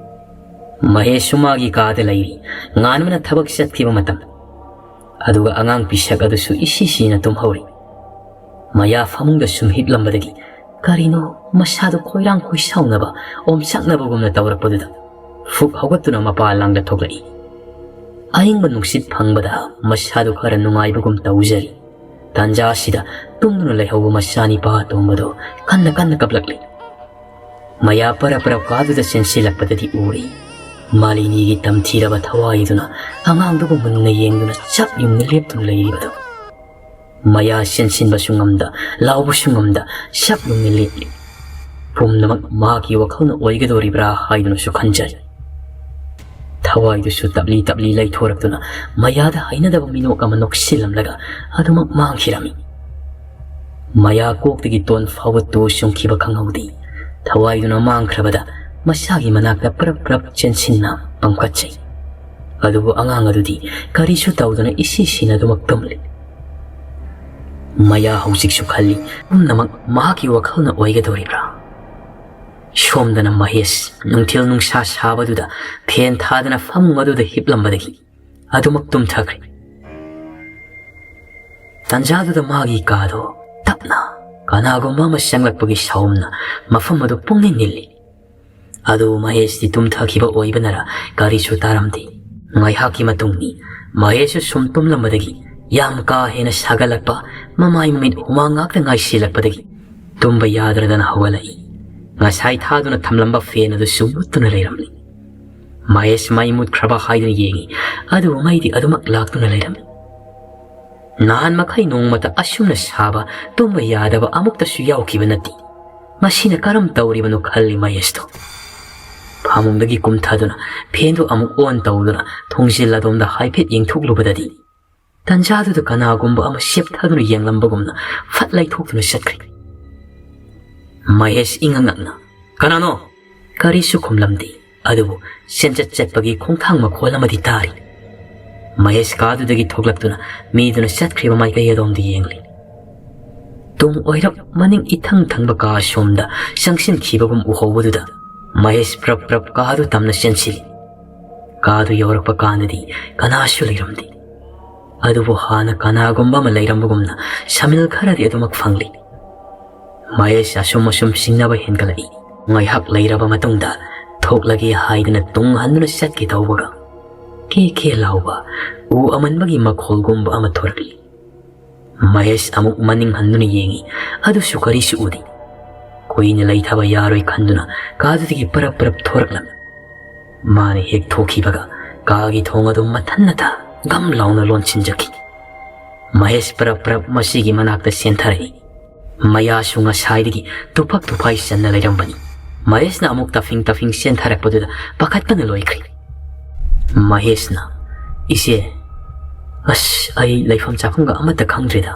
ꯃꯍꯦꯁꯁꯨ ꯃꯥꯒꯤ ꯀꯥꯗ ꯂꯩꯔꯤ, ꯉꯥꯟꯕꯅ ꯊꯕꯛ ꯆꯠꯈꯤꯕ ꯃꯇꯝ꯫ ꯑꯗꯨꯒ ꯑꯉꯥꯡ ꯄꯤꯁꯛ ꯑꯗꯨꯁꯨ ꯏꯁꯤꯁꯤꯅ ꯇꯨꯝꯍꯧꯔꯤ꯫ ꯃꯌꯥ ꯐꯃꯨꯡꯗ ꯁꯨꯝ ꯍꯤꯞꯂꯝꯕꯗꯒꯤ ꯀꯔꯤꯅꯣ ꯃꯁꯥꯗꯨ ꯈꯣꯏꯔꯥꯡ ꯈꯣꯏꯁꯥꯎꯅꯕ ꯑꯣꯝꯆꯥꯛꯅꯕꯒꯨꯝꯅ ꯇꯧꯔꯛꯄꯗꯨꯗ ꯐꯨꯛ ꯍꯧꯒꯠꯇꯨꯅ ꯃꯄꯥꯟ ꯂꯥꯡꯗ ꯊꯣꯛꯂꯛꯏ꯫ ꯑꯏꯪꯕ ꯅꯨꯡꯁꯤꯠ ꯐꯪꯕꯗ ꯃꯁꯥꯗꯨ ꯈꯔ ꯅꯨꯡꯉꯥꯏꯕꯒꯨm ꯇꯧꯖꯔꯤ꯫ ꯇꯥꯟꯖꯥ ꯑꯁꯤꯗ ꯇꯨꯝꯗꯨꯅ ꯂꯩꯍꯧꯕ ꯃꯆꯥꯅꯤꯄꯥ ꯑꯇꯣꯝꯕꯗꯨ ꯀꯟꯅ ꯀꯞꯂꯛꯂꯤ꯫ ꯃꯌꯥ ꯄꯔꯞ ꯀꯥꯗꯨꯗ ꯆꯦꯟꯁꯤꯜꯂꯛꯄꯗꯗꯤ ꯎꯔꯤ ꯃꯥꯂꯤꯅꯤꯒꯤ ꯇꯝꯊꯤꯔꯕ ꯊꯋꯥꯏꯗꯨꯅ ꯑꯉꯥꯡꯗꯨꯕꯨ ꯃꯨꯟꯅ ꯌꯦꯡꯗꯨꯅ ꯆꯞ ꯌꯨꯡꯅ ꯂꯦꯞꯇꯨꯅ ꯂꯩꯔꯤꯕꯗꯨ꯫ ꯃꯌꯥ ꯆꯦꯟꯁꯤꯟꯕꯁꯨ ꯉꯝꯗ, ꯂꯥꯎꯕꯁꯨ ꯉꯝꯗ ꯆꯞ ꯌꯨꯡꯅ ꯂꯦꯞꯂꯤ꯫ ꯄꯨꯝꯅꯃꯛ ꯃꯍꯥꯛꯀꯤ ꯋꯥꯈꯜꯅ ꯑꯣꯏꯒꯗꯧꯔꯤꯕ꯭ꯔꯥ ꯍꯥꯏꯗꯨꯅꯁꯨ ꯈꯟꯖꯔꯤ꯫ ꯊꯋꯥꯏꯗꯨꯁꯨ ꯇꯞꯂꯤ ꯂꯩꯊꯣꯔꯛꯇꯨꯅ ꯃꯌꯥꯗ ꯍꯩꯅꯗꯕ ꯃꯤꯅꯣꯛ ꯑꯃ ꯅꯣꯛꯁꯤꯜꯂꯝꯂꯒ ꯑꯗꯨꯃꯛ ꯃꯥꯡꯈꯤꯔꯝꯃꯤ꯫ ꯃꯌꯥ ꯀꯣꯛꯇꯒꯤ ꯇꯣꯟ ꯐꯥꯎꯕ ꯇꯨ ꯆꯨꯡꯈꯤꯕ ꯈꯪꯍꯧꯗꯦ꯫ ꯊꯋꯥꯏꯗꯨꯅ ꯃꯥꯡꯈ꯭ꯔꯕꯗ ꯃꯁꯥꯒꯤ ꯃꯅꯥꯛꯇ ꯄꯔꯞ ꯆꯦꯟꯁꯤꯟꯅ ꯄꯪꯈꯠꯆꯩ꯫ ꯑꯗꯨꯕꯨ ꯑꯉꯥꯡ ꯑꯗꯨꯗꯤ ꯀꯔꯤꯁꯨ ꯇꯧꯗꯨꯅ ꯏꯁꯤꯁꯤꯅ ꯑꯗꯨꯃꯛ ꯇꯨꯝꯂꯤ꯫ ꯃꯌꯥ ꯍꯧꯖꯤꯛꯁꯨ ꯈꯜꯂꯤ ꯄꯨꯝꯅꯃꯛ ꯃꯍꯥꯛꯀꯤ ꯋꯥꯈꯜꯅ ꯑꯣꯏꯒꯗꯧꯔꯤꯕ꯭ꯔꯥ? ꯁꯣꯝꯗꯅ ꯃꯍꯦꯁ ꯅꯨꯡꯊꯤꯜ ꯅꯨꯡꯁꯥ ꯁꯥꯕꯗꯨꯗ ꯐꯦꯟ ꯊꯥꯗꯅ ꯐꯃꯨꯡ ꯑꯗꯨꯗ ꯍꯤꯞꯂꯝꯕꯗꯒꯤ ꯑꯗꯨꯃꯛ ꯇꯨꯝꯊꯈ꯭ꯔꯦ꯫ ꯇꯥꯟꯖꯥꯗꯨꯗ ꯃꯥꯒꯤ ꯀꯥꯗꯣ ꯇꯞꯅ ꯀꯅꯥꯒꯨꯝꯕ ꯑꯃ ꯆꯪꯂꯛꯄꯒꯤ ꯁꯥꯎꯝꯅ ꯃꯐꯝ ꯑꯗꯨ ꯄꯨꯡꯅꯤꯡ ꯅꯤꯜꯂꯤ꯫ ꯑꯗꯨ ꯃꯍꯦꯁꯇꯤ ꯇꯨꯝꯊꯈꯤꯕ ꯑꯣꯏꯕꯅꯔ ꯀꯔꯤꯁꯨ ꯇꯥꯔꯝꯗꯦ꯫ ꯉꯥꯏꯍꯥꯛꯀꯤ ꯃꯇꯨꯡꯅꯤ ꯃꯍꯦꯁꯁꯨ ꯁꯨꯝ ꯇꯨꯝꯂꯝꯕꯗꯒꯤ ꯌꯥꯝ ꯀꯥ ꯍꯦꯟꯅ ꯁꯥꯒꯠꯂꯛꯄ, ꯃꯃꯥꯏ ꯃꯃꯤꯠ ꯍꯨꯃꯥꯡ ꯉꯥꯛꯇ ꯉꯥꯏꯁꯤꯜꯂꯛꯄꯗꯒꯤ ꯇꯨꯝꯕ ꯌꯥꯗ꯭ꯔꯗꯅ ꯍꯧꯒꯠꯂꯛꯏ꯫ ꯉꯁꯥꯏ ꯊꯥꯗꯨꯅ ꯊꯝꯂꯝꯕ ꯐꯦꯟ ꯑꯗꯨꯁꯨ ꯃꯨꯠꯇꯨꯅ ꯂꯩꯔꯝꯂꯤ꯫ ꯃꯍꯦꯁ ꯃꯩ ꯃꯨꯠꯈ꯭ꯔꯕ ꯍꯥꯏꯗꯨꯅ ꯌꯦꯡꯉꯤ, ꯑꯗꯨꯕꯨ ꯃꯩꯗꯤ ꯑꯗꯨꯃꯛ ꯂꯥꯛꯇꯨꯅ ꯂꯩꯔꯝꯃꯤ꯫ ꯅꯍꯥꯟ ꯃꯈꯩ ꯅꯣꯡꯃꯇ ꯑꯁꯨꯝꯅ ꯁꯥꯕ, ꯇꯨꯝꯕ ꯌꯥꯗꯕ ꯑꯃꯨꯛꯇꯁꯨ ꯌꯥꯎꯈꯤꯕ ꯅꯠꯇꯦ꯫ ꯃꯁꯤꯅ ꯀꯔꯝ ꯇꯧꯔꯤꯕꯅꯣ ꯈꯜꯂꯤ ꯃꯍꯦꯁꯇꯣ꯫ ꯐꯥꯃꯨꯡꯗꯒꯤ ꯀꯨꯝꯊꯗꯨꯅ ꯐꯦꯟꯗꯨ ꯑꯃꯨꯛ ꯑꯣꯟ ꯇꯧꯗꯨꯅ ꯊꯣꯡꯖꯤꯜ ꯑꯗꯣꯝꯗ ꯍꯥꯏꯐꯦꯠ ꯌꯦꯡꯊꯣꯛꯂꯨꯕꯗꯗꯤ ꯇꯟꯖꯥꯗꯨꯗ ꯀꯅꯥꯒꯨꯝꯕ ꯑꯃ ꯁꯦꯞꯊꯗꯨꯅ ꯌꯦꯡꯂꯝꯕꯒꯨꯝꯅ ꯐꯠ ꯂꯩꯊꯣꯛꯇꯨꯅ ꯆꯠꯈ꯭ꯔꯦ꯫ ꯃꯍꯦꯁ ꯏꯉꯛꯉꯛꯅ "ꯀꯅꯥꯅꯣ?" ꯀꯔꯤꯁꯨ ꯈꯨꯝꯂꯝꯗꯦ, ꯑꯗꯨꯕꯨ ꯆꯦꯟꯆꯠ ꯆꯠꯄꯒꯤ ꯈꯣꯡꯊꯥꯡ ꯃꯈꯣꯜ ꯑꯃꯗꯤ ꯇꯥꯔꯤ꯫ ꯃꯍꯦꯁ ꯀꯥꯗꯨꯗꯒꯤ ꯊꯣꯛꯂꯛꯇꯨꯅ ꯃꯤꯗꯨꯅ ꯆꯠꯈ꯭ꯔꯤꯕ ꯃꯥꯏꯀꯩ ꯑꯗꯣꯝꯗ ꯌꯦꯡꯂꯤ꯫ ꯇꯨꯡ ꯑꯣꯏꯔꯞ ꯃꯅꯤꯡ ꯏꯊꯪ ꯊꯪꯕ ꯀꯥ ꯑꯁꯣꯝꯗ ꯆꯪꯁꯤꯟꯈꯤꯕꯒꯨꯝ ꯎꯍꯧꯕꯗꯨꯗ ꯃꯍꯦꯁ ꯄ꯭ꯔꯞ ꯄ꯭ꯔꯞ ꯀꯥꯗꯨ ꯇꯝꯅ ꯆꯦꯟꯁꯤꯜꯂꯤ꯫ ꯀꯥꯗꯨ ꯌꯧꯔꯛꯄ ꯀꯥꯟꯗꯗꯤ ꯀꯅꯥꯁꯨ ꯂꯩꯔꯝꯗꯦ, ꯑꯗꯨꯕꯨ ꯍꯥꯟꯅ ꯀꯅꯥꯒꯨꯝꯕ ꯑꯃ ꯂꯩꯔꯝꯕꯒꯨꯝꯅ ꯁꯃꯤꯜ ꯈꯔꯗꯤ ꯑꯗꯨꯃꯛ ꯐꯪꯂꯤ꯫ ꯃꯍꯦꯁ ꯑꯁꯨꯝ ꯆꯤꯡꯅꯕ ꯍꯦꯟꯒꯠꯂꯛꯏ꯫ ꯉꯥꯏꯍꯥꯛ ꯂꯩꯔꯕ ꯃꯇꯨꯡꯗ ꯊꯣꯛꯂꯒꯦ ꯍꯥꯏꯗꯨꯅ ꯇꯨꯡ ꯍꯟꯗꯨꯅ ꯆꯠꯀꯦ ꯇꯧꯕꯒ ꯀꯦ ꯀꯦ ꯂꯥꯎꯕ ꯎ ꯑꯃꯟꯕꯒꯤ ꯃꯈꯣꯜꯒꯨꯝꯕ ꯑꯃ ꯊꯣꯔꯛꯂꯤ꯫ ꯃꯍꯦꯁ ꯑꯃꯨꯛ ꯃꯅꯤꯡ ꯍꯟꯗꯨꯅ ꯌꯦꯡꯉꯤ, ꯑꯗꯨꯁꯨ ꯀꯔꯤꯁꯨ ꯎꯗꯦ꯫ ꯀꯨꯏꯅ ꯂꯩꯊꯕ ꯌꯥꯔꯣꯏ ꯈꯟꯗꯨꯅ ꯀꯥꯗꯨꯗꯒꯤ ꯄꯔꯞ ꯄꯔꯞ ꯊꯣꯔꯛꯂꯝꯃꯤ꯫ ꯃꯥꯅ ꯍꯦꯛ ꯊꯣꯛꯈꯤꯕꯒ ꯀꯥꯒꯤ ꯊꯣꯡ ꯑꯗꯨ ꯃꯊꯟꯅꯇ ꯒꯝ ꯂꯥꯎꯅ ꯂꯣꯟꯁꯤꯟꯖꯈꯤ꯫ ꯃꯍꯦꯁ ꯄꯔꯞ ꯄꯔꯞ ꯃꯁꯤꯒꯤ ꯃꯅꯥꯛꯇ ꯆꯦꯟꯊꯔꯛꯏ꯫ ꯃꯌꯥꯁꯨ ꯉꯁꯥꯏꯗꯒꯤ ꯇꯨꯐꯛ ꯇꯨꯐꯥꯏ ꯆꯟꯅ ꯂꯩꯔꯝꯕꯅꯤ꯫ ꯃꯍꯦꯁꯅ ꯑꯃꯨꯛ ꯇꯐꯤꯡ ꯇꯐꯤꯡ ꯆꯦꯟꯊꯔꯛꯄꯗꯨꯗ ꯄꯥꯈꯠꯄꯅ ꯂꯣꯏꯈ꯭ꯔꯦ꯫ ꯃꯍꯦꯁꯅ "ꯏꯆꯦ, ꯑꯁ ꯑꯩ ꯂꯩꯐꯝ ꯆꯥꯐꯝꯒ ꯑꯃꯠꯇ ꯈꯪꯗ꯭ꯔꯦꯗ.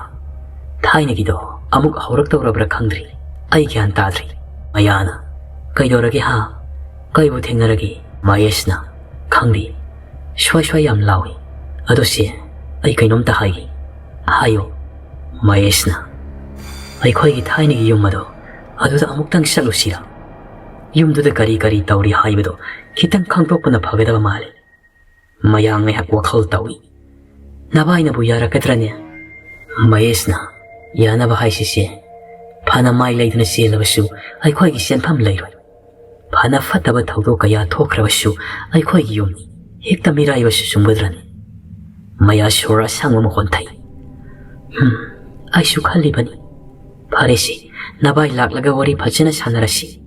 ꯊꯥꯏꯅꯒꯤꯗꯣ ꯑꯃꯨꯛ ꯍꯧꯔꯛꯇꯧꯔꯕ꯭ꯔꯥ ꯈꯪꯗ꯭ꯔꯤ. ꯑꯩ ꯒ꯭ꯌꯥꯟ ꯇꯥꯗ꯭ꯔꯤ." ꯃꯌꯥꯅ "ꯀꯩꯗꯧꯔꯒꯦ ꯍꯥ? ꯀꯩꯕꯨ ꯊꯦꯡꯅꯔꯒꯦ?" ꯃꯍꯦꯁꯅ "ꯈꯪꯗꯦ, ꯁ꯭ꯋꯥꯏ ꯁ꯭ꯋꯥꯏ ꯌꯥꯝ ꯂꯥꯎꯏ. ꯑꯗꯣ ꯆꯦ, ꯑꯩ ꯀꯩꯅꯣꯝꯇ ꯍꯥꯏꯒꯦ." "ꯍꯥꯏꯌꯣ." ꯃꯍꯦꯁꯅ "ꯑꯩꯈꯣꯏꯒꯤ ꯊꯥꯏꯅꯒꯤ ꯌꯨꯝ ꯑꯗꯨꯗ ꯑꯃꯨꯛꯇꯪ ꯆꯠꯂꯨꯁꯤꯔꯥ? ꯌꯨꯝꯗꯨꯗ ꯀꯔꯤ ꯀꯔꯤ ꯇꯧꯔꯤ ꯍꯥꯏꯕꯗꯣ ꯈꯤꯇꯪ ꯈꯪꯗꯣꯛꯄꯅ ꯐꯒꯗꯕ ꯃꯥꯜꯂꯤ." ꯃꯌꯥ ꯉꯥꯏꯍꯥꯛ ꯋꯥꯈꯜ ꯇꯧꯏ꯫ "ꯅꯕꯥꯏꯅꯕꯨ ꯌꯥꯔꯛꯀꯗ꯭ꯔꯅꯦ?" ꯃꯍꯦꯁꯅ "ꯌꯥꯅꯕ ꯍꯥꯏꯁꯤꯁꯦ, ꯐꯅ ꯃꯥꯏ ꯂꯩꯗꯨꯅ ꯆꯦꯜꯂꯕꯁꯨ ꯑꯩꯈꯣꯏꯒꯤ ꯆꯦꯟꯐꯝ ꯂꯩꯔꯣꯏ. ꯐꯅ ꯐꯠꯇꯕ ꯊꯧꯗꯣꯛ ꯀꯌꯥ ꯊꯣꯛꯈ꯭ꯔꯕꯁꯨ ꯑꯩꯈꯣꯏꯒꯤ ꯌꯨꯝꯅꯤ. ꯍꯦꯛꯇ ꯃꯤꯔꯥꯏꯕꯁꯨ ꯆꯨꯝꯒꯗ꯭ꯔꯅꯤ?" ꯃꯌꯥ ꯁꯣꯔ ꯑꯁꯥꯡꯕ ꯑꯃ ꯍꯣꯟꯊꯩ꯫ "ꯑꯩꯁꯨ ꯈꯜꯂꯤꯕꯅꯤ. ꯐꯔꯦꯁꯦ, ꯅꯕꯥꯏ ꯂꯥꯛꯂꯒ ꯋꯥꯔꯤ ꯐꯖꯅ ꯁꯥꯟꯅꯔꯁꯤ."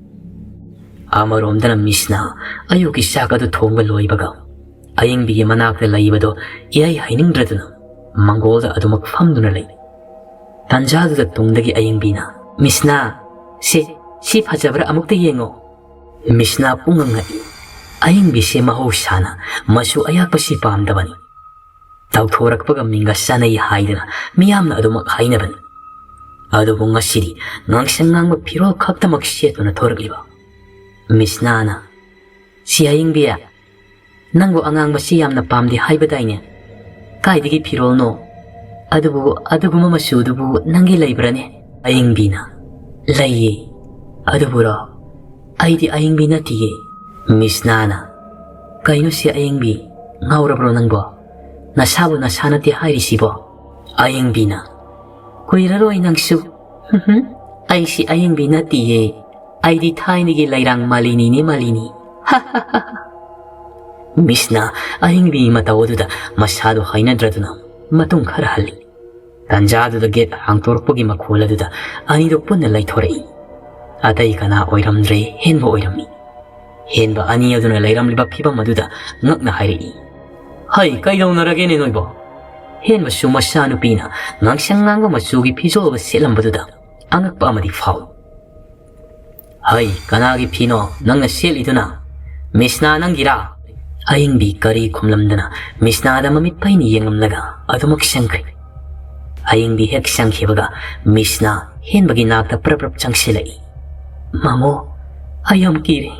ꯑꯃꯔꯣꯝꯗꯅ ꯃꯤꯁꯅ ꯑꯌꯨꯛꯀꯤ ꯆꯥꯛ ꯑꯗꯨ ꯊꯣꯡꯕ ꯂꯣꯏꯕꯒ ꯑꯌꯤꯡꯕꯤꯒꯤ ꯃꯅꯥꯛꯇ ꯂꯩꯕꯗꯣ ꯏꯍꯩ ꯍꯩꯅꯤꯡꯗ꯭ꯔꯗꯨꯅ ꯃꯪꯒꯣꯜꯗ ꯑꯗꯨꯃꯛ ꯐꯝꯗꯨꯅ ꯂꯩ꯫ ꯇꯥꯟꯖꯥꯗꯨꯗ ꯇꯨꯡꯗꯒꯤ ꯑꯌꯤꯡꯕꯤꯅ "ꯃꯤꯁꯅꯥ, ꯁꯤ ꯐꯖꯕ꯭ꯔꯥ ꯑꯃꯨꯛꯇ ꯌꯦꯡꯉꯣ." ꯃꯤꯁꯅꯥ ꯄꯨꯡꯉꯛꯉꯛꯏ꯫ ꯑꯌꯤꯡꯕꯤꯁꯦ ꯃꯍꯧꯁꯥꯅ ꯃꯆꯨ ꯑꯌꯥꯛꯄꯁꯤ ꯄꯥꯝꯗꯕꯅꯤ. ꯇꯧꯊꯣꯔꯛꯄꯒ ꯃꯤꯡꯒ ꯆꯥꯅꯩ ꯍꯥꯏꯗꯅ ꯃꯤꯌꯥꯝꯅ ꯑꯗꯨꯃꯛ ꯍꯥꯏꯅꯕꯅꯤ. ꯑꯗꯨꯕꯨ ꯉꯁꯤꯗꯤ ꯉꯥꯡꯁꯪ ꯉꯥꯡꯕ ꯐꯤꯔꯣꯜ ꯈꯛꯇꯃꯛ ꯁꯦꯠꯇꯨꯅ ꯊꯣꯔꯛꯂꯤꯕ ꯃꯤꯁꯅꯥꯅ "ꯁꯤ ꯑꯌꯤꯡꯕꯤ, ꯅꯪꯕꯨ ꯑꯉꯥꯡꯕꯁꯤ ꯌꯥꯝꯅ ꯄꯥꯝꯗꯦ ꯍꯥꯏꯕꯗꯥꯏꯅꯦ? ꯀꯥꯏꯗꯒꯤ ꯐꯤꯔꯣꯜꯅꯣ? ꯑꯗꯨꯕꯨ ꯑꯗꯨꯒꯨꯝꯕ ꯃꯆꯨꯗꯨꯕꯨ ꯅꯪꯒꯤ ꯂꯩꯕ꯭ꯔꯥꯅꯦ?" ꯑꯌꯤꯡꯕꯤꯅ "ꯂꯩꯌꯦ, ꯑꯗꯨꯕꯨꯔꯣ ꯑꯩꯗꯤ ꯑꯌꯤꯡꯕꯤ ꯅꯠꯇꯤꯌꯦ." ꯃꯤꯁꯅꯥꯅ "ꯀꯩꯅꯣ ꯁꯤ ꯑꯌꯤꯡꯕꯤ, ꯉꯥꯎꯔꯕ꯭ꯔꯣ ꯅꯪꯕꯣ? ꯅꯁꯥꯕꯨ ꯅꯁꯥ ꯅꯠꯇꯦ ꯍꯥꯏꯔꯤꯁꯤꯕꯣ?" ꯑꯌꯤꯡꯕꯤꯅ "ꯀꯨꯏꯔꯔꯣꯏ ꯅꯪꯁꯨ. ꯑꯩꯁꯤ ꯑꯌꯤꯡꯕꯤ ꯅꯠꯇꯤꯌꯦ. ꯑꯩꯗꯤ ꯊꯥꯏꯅꯒꯤ ꯂꯩꯔꯥꯡ ꯃꯥꯂꯤꯅꯤꯅꯦ, ꯃꯥꯂꯤꯅꯤ." ꯃꯤꯁꯅ ꯑꯌꯤꯡꯕꯤꯒꯤ ꯃꯇꯧ ꯑꯗꯨꯗ ꯃꯁꯥꯗꯨ ꯍꯩꯅꯗ꯭ꯔꯗꯨꯅ ꯃꯇꯨꯡ ꯈꯔ ꯍꯜꯂꯤ꯫ ꯇꯥꯟꯖꯥꯗꯨꯗ ꯒꯦꯠ ꯍꯥꯡꯇꯣꯔꯛꯄꯒꯤ ꯃꯈꯣꯜ ꯑꯗꯨꯗ ꯑꯅꯤꯗꯨ ꯄꯨꯟꯅ ꯂꯩꯊꯣꯔꯛꯏ꯫ ꯑꯇꯩ ꯀꯅꯥ ꯑꯣꯏꯔꯝꯗ꯭ꯔꯦ, ꯍꯦꯟꯕ ꯑꯣꯏꯔꯝꯃꯤ꯫ ꯍꯦꯟꯕ ꯑꯅꯤ ꯑꯗꯨꯅ ꯂꯩꯔꯝꯂꯤꯕ ꯐꯤꯕꯝ ꯑꯗꯨꯗ ꯉꯛꯅ ꯍꯥꯏꯔꯛꯏ, "ꯍꯩ, ꯀꯩꯗꯧꯅꯔꯒꯦꯅꯦ ꯅꯣꯏꯕꯣ?" ꯍꯦꯟꯕꯁꯨ ꯃꯆꯥꯅꯨꯄꯤꯅ ꯉꯥꯡꯁꯪ ꯉꯥꯡꯕ ꯃꯆꯨꯒꯤ ꯐꯤꯖꯣꯜꯒ ꯁꯦꯠꯂꯝꯕꯗꯨꯗ ꯑꯉꯛꯄ ꯑꯃꯗꯤ ꯐꯥꯎꯏ꯫ "ꯍꯩ, ꯀꯅꯥꯒꯤ ꯐꯤꯅꯣ ꯅꯪꯅ ꯁꯦꯠꯂꯤꯗꯨꯅ? ꯃꯤꯁꯅꯥ ꯅꯪꯒꯤꯔꯥ?" ꯑꯌꯤꯡꯕꯤ ꯀꯔꯤ ꯈꯨꯝꯂꯝꯗꯅ ꯃꯤꯁꯅꯥꯗ ꯃꯃꯤꯠ ꯄꯩꯅ ꯌꯦꯡꯂꯝꯂꯒ ꯑꯗꯨꯃꯛ ꯆꯪꯈ꯭ꯔꯦ꯫ ꯑꯌꯤꯡꯕꯤ ꯍꯦꯛ ꯆꯪꯈꯤꯕꯒ ꯃꯤꯁꯅ ꯍꯦꯟꯕꯒꯤ ꯅꯥꯛꯇ ꯄ꯭ꯔꯞ ꯄ꯭ꯔꯞ ꯆꯪꯁꯤꯜꯂꯛꯏ꯫ "ꯃꯥꯃꯣ, ꯑꯩ ꯌꯥꯝ ꯀꯤꯔꯦ.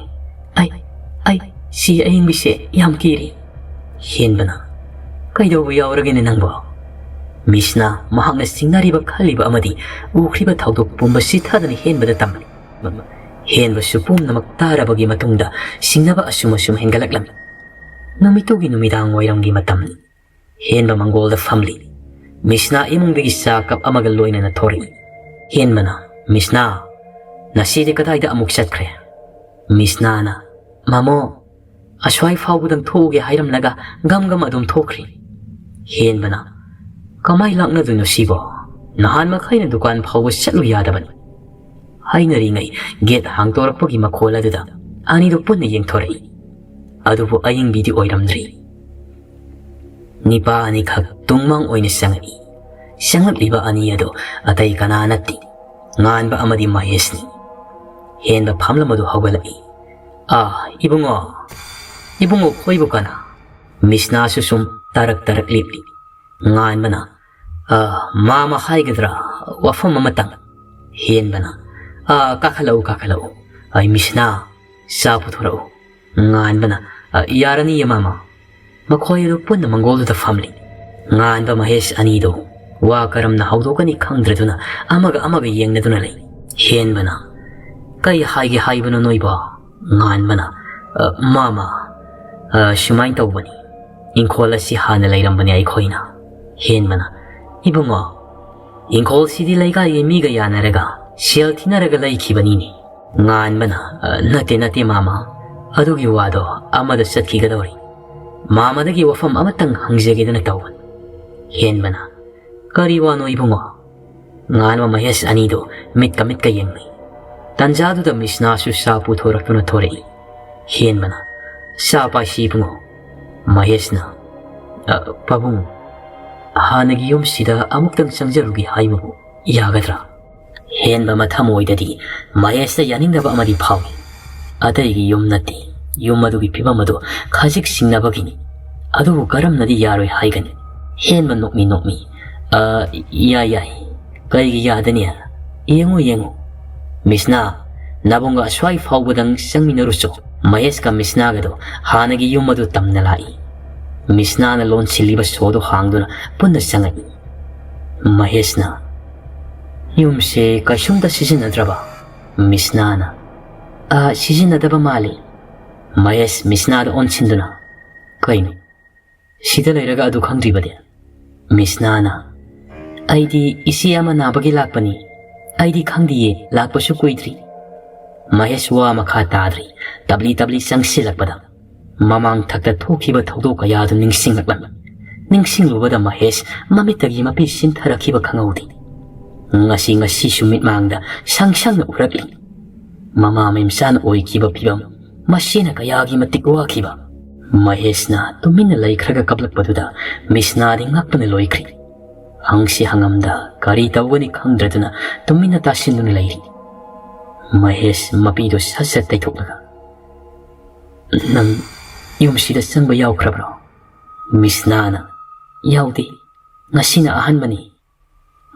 ꯁꯤ ꯑꯌꯤꯡꯕꯤꯁꯦ ꯌꯥꯝ ꯀꯤꯔꯦ." ꯍꯦꯟꯕꯅ "ꯀꯩꯗꯧꯕ ꯌꯥꯎꯔꯒꯦꯅꯦ ꯅꯪꯕꯣ?" ꯃꯤꯁꯅ ꯃꯍꯥꯛꯅ ꯆꯤꯡꯅꯔꯤꯕ ꯈꯜꯂꯤꯕ ꯑꯃꯗꯤ ꯎꯈ꯭ꯔꯤꯕ ꯊꯧꯗꯣꯛ ꯄꯨꯝꯕ ꯆꯤꯊꯗꯅ ꯍꯦꯟꯕꯗ ꯇꯝꯂꯤ꯫ ꯍꯦꯟꯕꯁꯨ ꯄꯨꯝꯅꯃꯛ ꯇꯥꯔꯕꯒꯤ ꯃꯇꯨꯡꯗ ꯆꯤꯡꯅꯕ ꯑꯁꯨꯝ ꯍꯦꯟꯒꯠꯂꯛꯂꯝꯃꯤ꯫ ꯅꯨꯃꯤꯠꯇꯨꯒꯤ ꯅꯨꯃꯤꯗꯥꯡ ꯋꯥꯏꯔꯝꯒꯤ ꯃꯇꯝꯅꯤ꯫ ꯍꯦꯟꯕ ꯃꯪꯒꯣꯜꯗ ꯐꯝꯂꯤ꯫ ꯃꯤꯁꯅꯥ ꯏꯃꯨꯡꯗꯒꯤ ꯆꯥ ꯀꯞ ꯑꯃꯒ ꯂꯣꯏꯅꯅ ꯊꯣꯔꯛꯏ꯫ ꯍꯦꯟꯕꯅ "ꯃꯤꯁꯅꯥ, ꯉꯁꯤꯗꯤ ꯀꯗꯥꯏꯗ ꯑꯃꯨꯛ ꯆꯠꯈ꯭ꯔꯦ?" ꯃꯤꯁꯅꯥꯅ "ꯃꯥꯃꯣ, ꯑꯁ꯭ꯋꯥꯏ ꯐꯥꯎꯕꯗꯪ ꯊꯣꯛꯎꯒꯦ ꯍꯥꯏꯔꯝꯂꯒ ꯒꯝ ꯑꯗꯨꯝ ꯊꯣꯛꯈ꯭ꯔꯤ." ꯍꯦꯟꯕꯅ "ꯀꯃꯥꯏ ꯂꯥꯛꯅꯗꯣꯏꯅꯣ ꯁꯤꯕꯣ? ꯅꯍꯥꯟ ꯃꯈꯩꯅ ꯗꯨꯀꯥꯟ ꯐꯥꯎꯕ ꯆꯠꯂꯨ ꯌꯥꯗꯕꯅꯤ." ꯍꯥꯏꯅꯔꯤꯉꯩ ꯒꯦꯠ ꯍꯥꯡꯇꯣꯔꯛꯄꯒꯤ ꯃꯈꯣꯜ ꯑꯗꯨꯗ ꯑꯅꯤꯗꯨ ꯄꯨꯟꯅ ꯌꯦꯡꯊꯣꯔꯛꯏ꯫ ꯑꯗꯨꯕꯨ ꯑꯌꯤꯡꯕꯤꯗꯤ ꯑꯣꯏꯔꯝꯗ꯭ꯔꯤ꯫ ꯅꯤꯄꯥ ꯑꯅꯤꯈꯛ ꯇꯨꯡꯃꯥꯡ ꯑꯣꯏꯅ ꯆꯪꯉꯛꯏ꯫ ꯆꯪꯂꯛꯂꯤꯕ ꯑꯅꯤ ꯑꯗꯨ ꯑꯇꯩ ꯀꯅꯥ ꯅꯠꯇꯦ, ꯉꯥꯟꯕ ꯑꯃꯗꯤ ꯃꯍꯦꯁꯅꯤ꯫ ꯍꯦꯟꯕ ꯐꯝꯂꯝꯕꯗꯨ ꯍꯧꯒꯠꯂꯛꯏ꯫ Ibungo. Ibungo koibo kana. Miss na susum tarak lipli. Ngan bana. Mama haigadra. Wafam mamatang. Hien bana. Kakalaw. Ay miss na. Sapu thorao. Ngan bana. Yarani ya mama. Makoy pun na manggol da family. Ngan ba Mahesh anido. Wa karam na hawdo ka ni kangdraduna. Amaga yeng na duna lay. Hien bana. Kaya hai bana noy ba. Ngan bana. Mama. Shumay tau bani. Inkola si hana lay rambani ay koy na. Hien bana. Ibungo. Inkol si di lay ka imiga yana rega. Siyal tinaraga lay kibani ni. Ngan bana. Nate mama. Adugi wado. Amada satki gadawari. Mama dagi wafam amatang hangjagidana tauban. Hien bana. Kariwano ibungo. Ngan wa Mahesh anido mit ka yengni. Tanjadu da misnasu sapu thoraktuna thorei. Hien bana. Sapa si ibungo. Mahesh na. Pabung. Hanagi yum sida amuktang sangjarugi haibabu. Yagadra. Hien ba mathamoidadi Mahesh da yaningdaba amadi phawi. Ataigi yum nati. Yum adugi pibamadu khajik singnabagini. Adubu karamnadi yaroi haigani. Hien ba nokmi. Yai. Kaigi yadaniya. Yengo. Misna. Nabunga swai faubadang sangminaruso. Mahesh ka misna gado hanagi yum adu tamnalai. Misna na lon siliba sodo hangduna punna sangai. Mahesh na. Yum se kashumda sisinadraba. Misna na. Sisinadaba mali. Mahesh misna da onsinduna. Kaino. Sida layraga adu khangdribade. Misna na. Aidi isi ama nabagi lakpani. Aidi khangdiye lakpasu kuidri. Mahesh wa makha tadri. Tabli sangsilakpada. Mamang thakta thokiba thawdo kaya du ningsinglaklan. Ningsinglubada Mahesh mamitagi mapi sintarakiba khangaudi. Ngasi sumit mangda sang na urakli. Mama memsan oikiba pibam. Masina kayagi matikwa kiba. Mahesh na tumina laikraga kablakpaduda misna di ngakpana loikri. Hangsi hangamda kari tawani khangdraduna tumina tasinduna lairi. Mahesh mapido sasat taithoklaga. Nang yung sida sangba yawkrabro. Misna na. Yawdi. Ngasina ahanmani.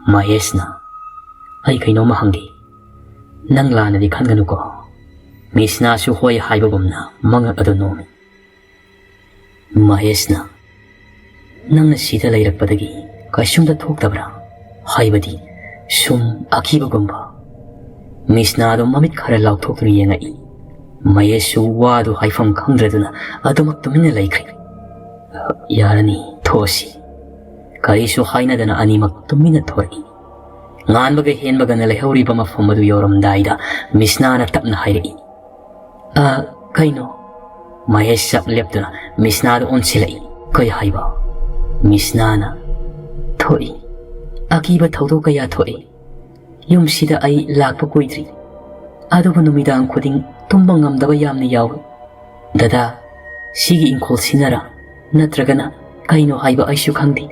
Mahesh na. Ay kaino mahanggi. Nang lana di khanganu ko. Misna su hoy haibagum na mga adonomi. Mahesh na. Nang nasida layrakpadagi kasyumda thoktabra. Haibadi sum akibagumba. Misna do mamit khara lauthokri yengai. Mahesh su wadu haifam khangdraduna adumak tumina laikri. Yarani thosi. Karisu hainadana animak tumina thori. Nganbaga henbaga na layhawriba mafamadu yoramdaida misna na tapna hairi. Kaino. Mahesh sap leptuna misna do onsilai. Kaya haiba. Misna na. Thoi. Akiba thawdo kaya thoi. Yum sida ay lakpa kuidri. Aduba numidang khuding tumbang ngamdaba yamni yawi. Dada, sigi inkol sinara. Natragana, kaino haiba ay sukhangdi.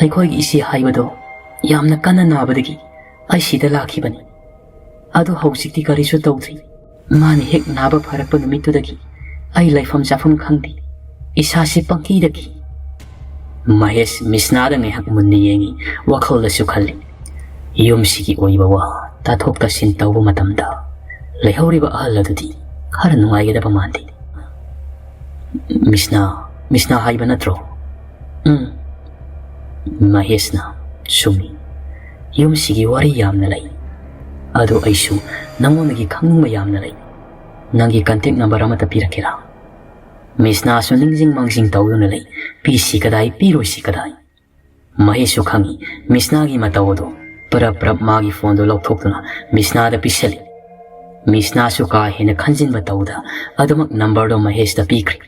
Ay koigi isi haiba do. Yamna kana nabadagi. Ay sida lakibani. Adu hausikti karisu tawdri. Mani hek naba pharakpa numitudagi. Ay laifam jafam khangdi. Isasi pangkidagi. Mahesh misnada ngayhak mundi yengi. Wakhol da sukhalli. Yum sigi oibawa. Tathok tasin tawbu matamda. Layhawriba ahaladudi. Khara nungaygedaba mandi. Misna haiba natro. Mahesh na. Sumi. Yum sigi wari yamna lay. Ado aisu nangonagi khangningba yamna lay. Nangi contact number amata pirakira. Misna su ningjing mangsing tawduna lay. Pisi kadai piroisi kadai. Mahesh su khangi misna gi matawdo. Prap magi phone do lauthokduna misna da pisali. Misna su ka hena khanjinba tawda adumak number do Mahesh da pikri.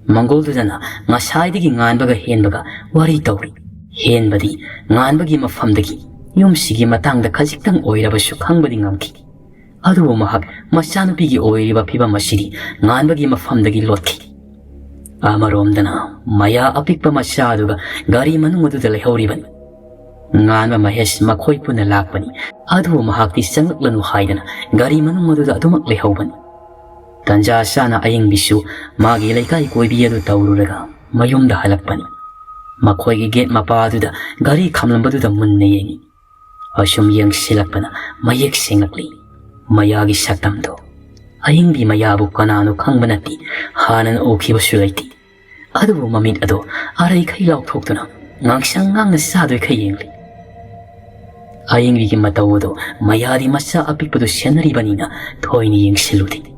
Mangol dana ngasaidagi nganbaga henbaga wari tawri. Henbadi nganbagi mafamdagi yum sigi matangda khajiktang oirabasu khangbadi ngamki. Adubu mahak machanupigi oiriba phibam asidi nganbagi mafamdagi lotki. Amaromdana maya apikpa macha aduga gari manungaduda layhawribani. Nganba Mahesh makhoi puna lakpani. Adubu mahakti sangaklanu haidana gari manungaduda adumak layhawbani. Tanja sana aying bisu magi laikai koibi adu taururaga mayumda halakpani. Makoigi gate mapaduda gari khamlambaduda munne yengi. Asum yang silakpana mayek singakli. Mayagi saktamdo. Aying bi mayabu kanano khangbanati hanan okiba sulaiti. Adu mamit ado aray kai laukthokduna ngangsang ngang sadoi kai yengli. Aying bi matawodo mayadi masa apikpadu senaribanina thoini yengsiludi.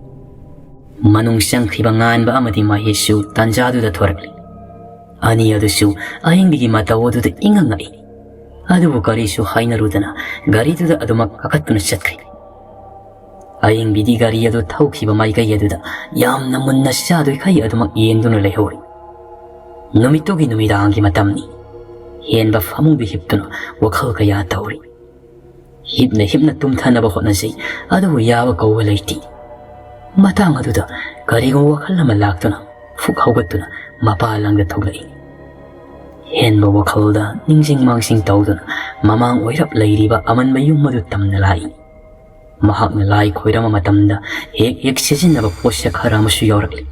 Manung sangkhiba nganba amadi mahesu tanjaduda thorakli. Ani adusu aying bi matawodo ingangai. Adu garisu hainarudana gariduda adumak kakatuna chatkri. Aying bidi gari adu thaukiba maikai aduda yamna munna sadoi kai adumak yengduna lehori. Numitogi numidangi matamni. Henba famungbi hiptuna wakhal kaya tauri. Hipna tumthanaba hotnasi adu yawa kawwa laiti. Matang aduda garigo wakhal lama laktuna fuk haugatuna mapa langda thoglai. Henba wakhalda ningsing mangsing tawduna mamang oirap lairiba aman mayum madu tamna lai. Mahakna lai khoirama matamda ek sijinaba posya kharamasu yaurakli.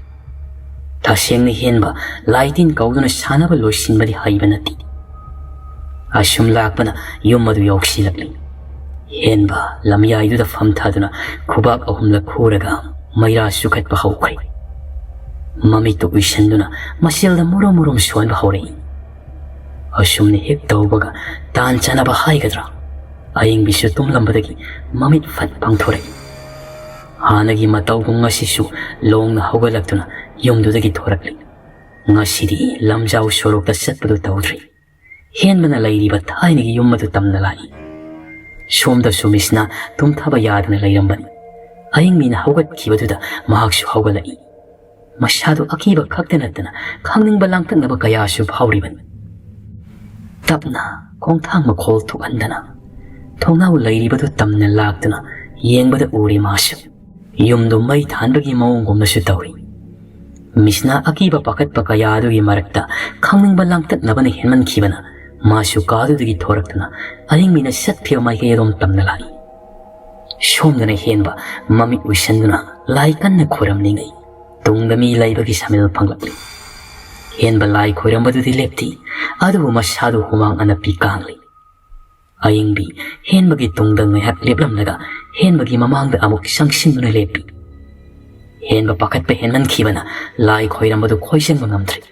Tasengni henba laitin kauduna sanaba loisinbadi haibanati. Asum lakpana yummadu yauksilakli. Henba lamyaiduda famthaduna khubak ahumla khuraga maira sukhatpa haukri. Mamitu uisanduna masilda murum suanba haurei. Asumni hek tawbaga tan chanaba haigadra. Aying bisu tumlambadagi mamit fat pangthorei. Hanagi matau ngasisu longna haugalakduna yumdudagi thorakli. Ngasidi lamjau sorokta satpadu tawdri. Henbana lairiba thainigi yummadu tamna lai. Somda sumisna tumthaba yadna lairambani. Aying mina haugatkibaduda mahaksu haugalai. Masadu akiba khaktanatana khangning balangtaknaba kayasu bhauriban. Tapna kongthang makhol thukandana. Thongnau lairibadu tamna laktuna yengbada uri masu. Yumdu mai thanbagi maungumnasu tawi. Misna akiba pakat pakayadugi marakta khangning balangtaknabani henman khibana masu kadudugi thoraktuna aying mina satphiya maikayadom tamna lai. Somdana henba mamit uisanduna lai kanna khoramningai. Tungdami laibagi samil panglakli. Henba lai khoirambadudi lepti adubu masadu humang anapi kangli. Aying bi henbagi tungdang ngayhak leplamnaga henbagi mamangda amuk sangsinuna lepi. Henba pakat pa henman khibana lai khoirambadu khoisan mangamdri.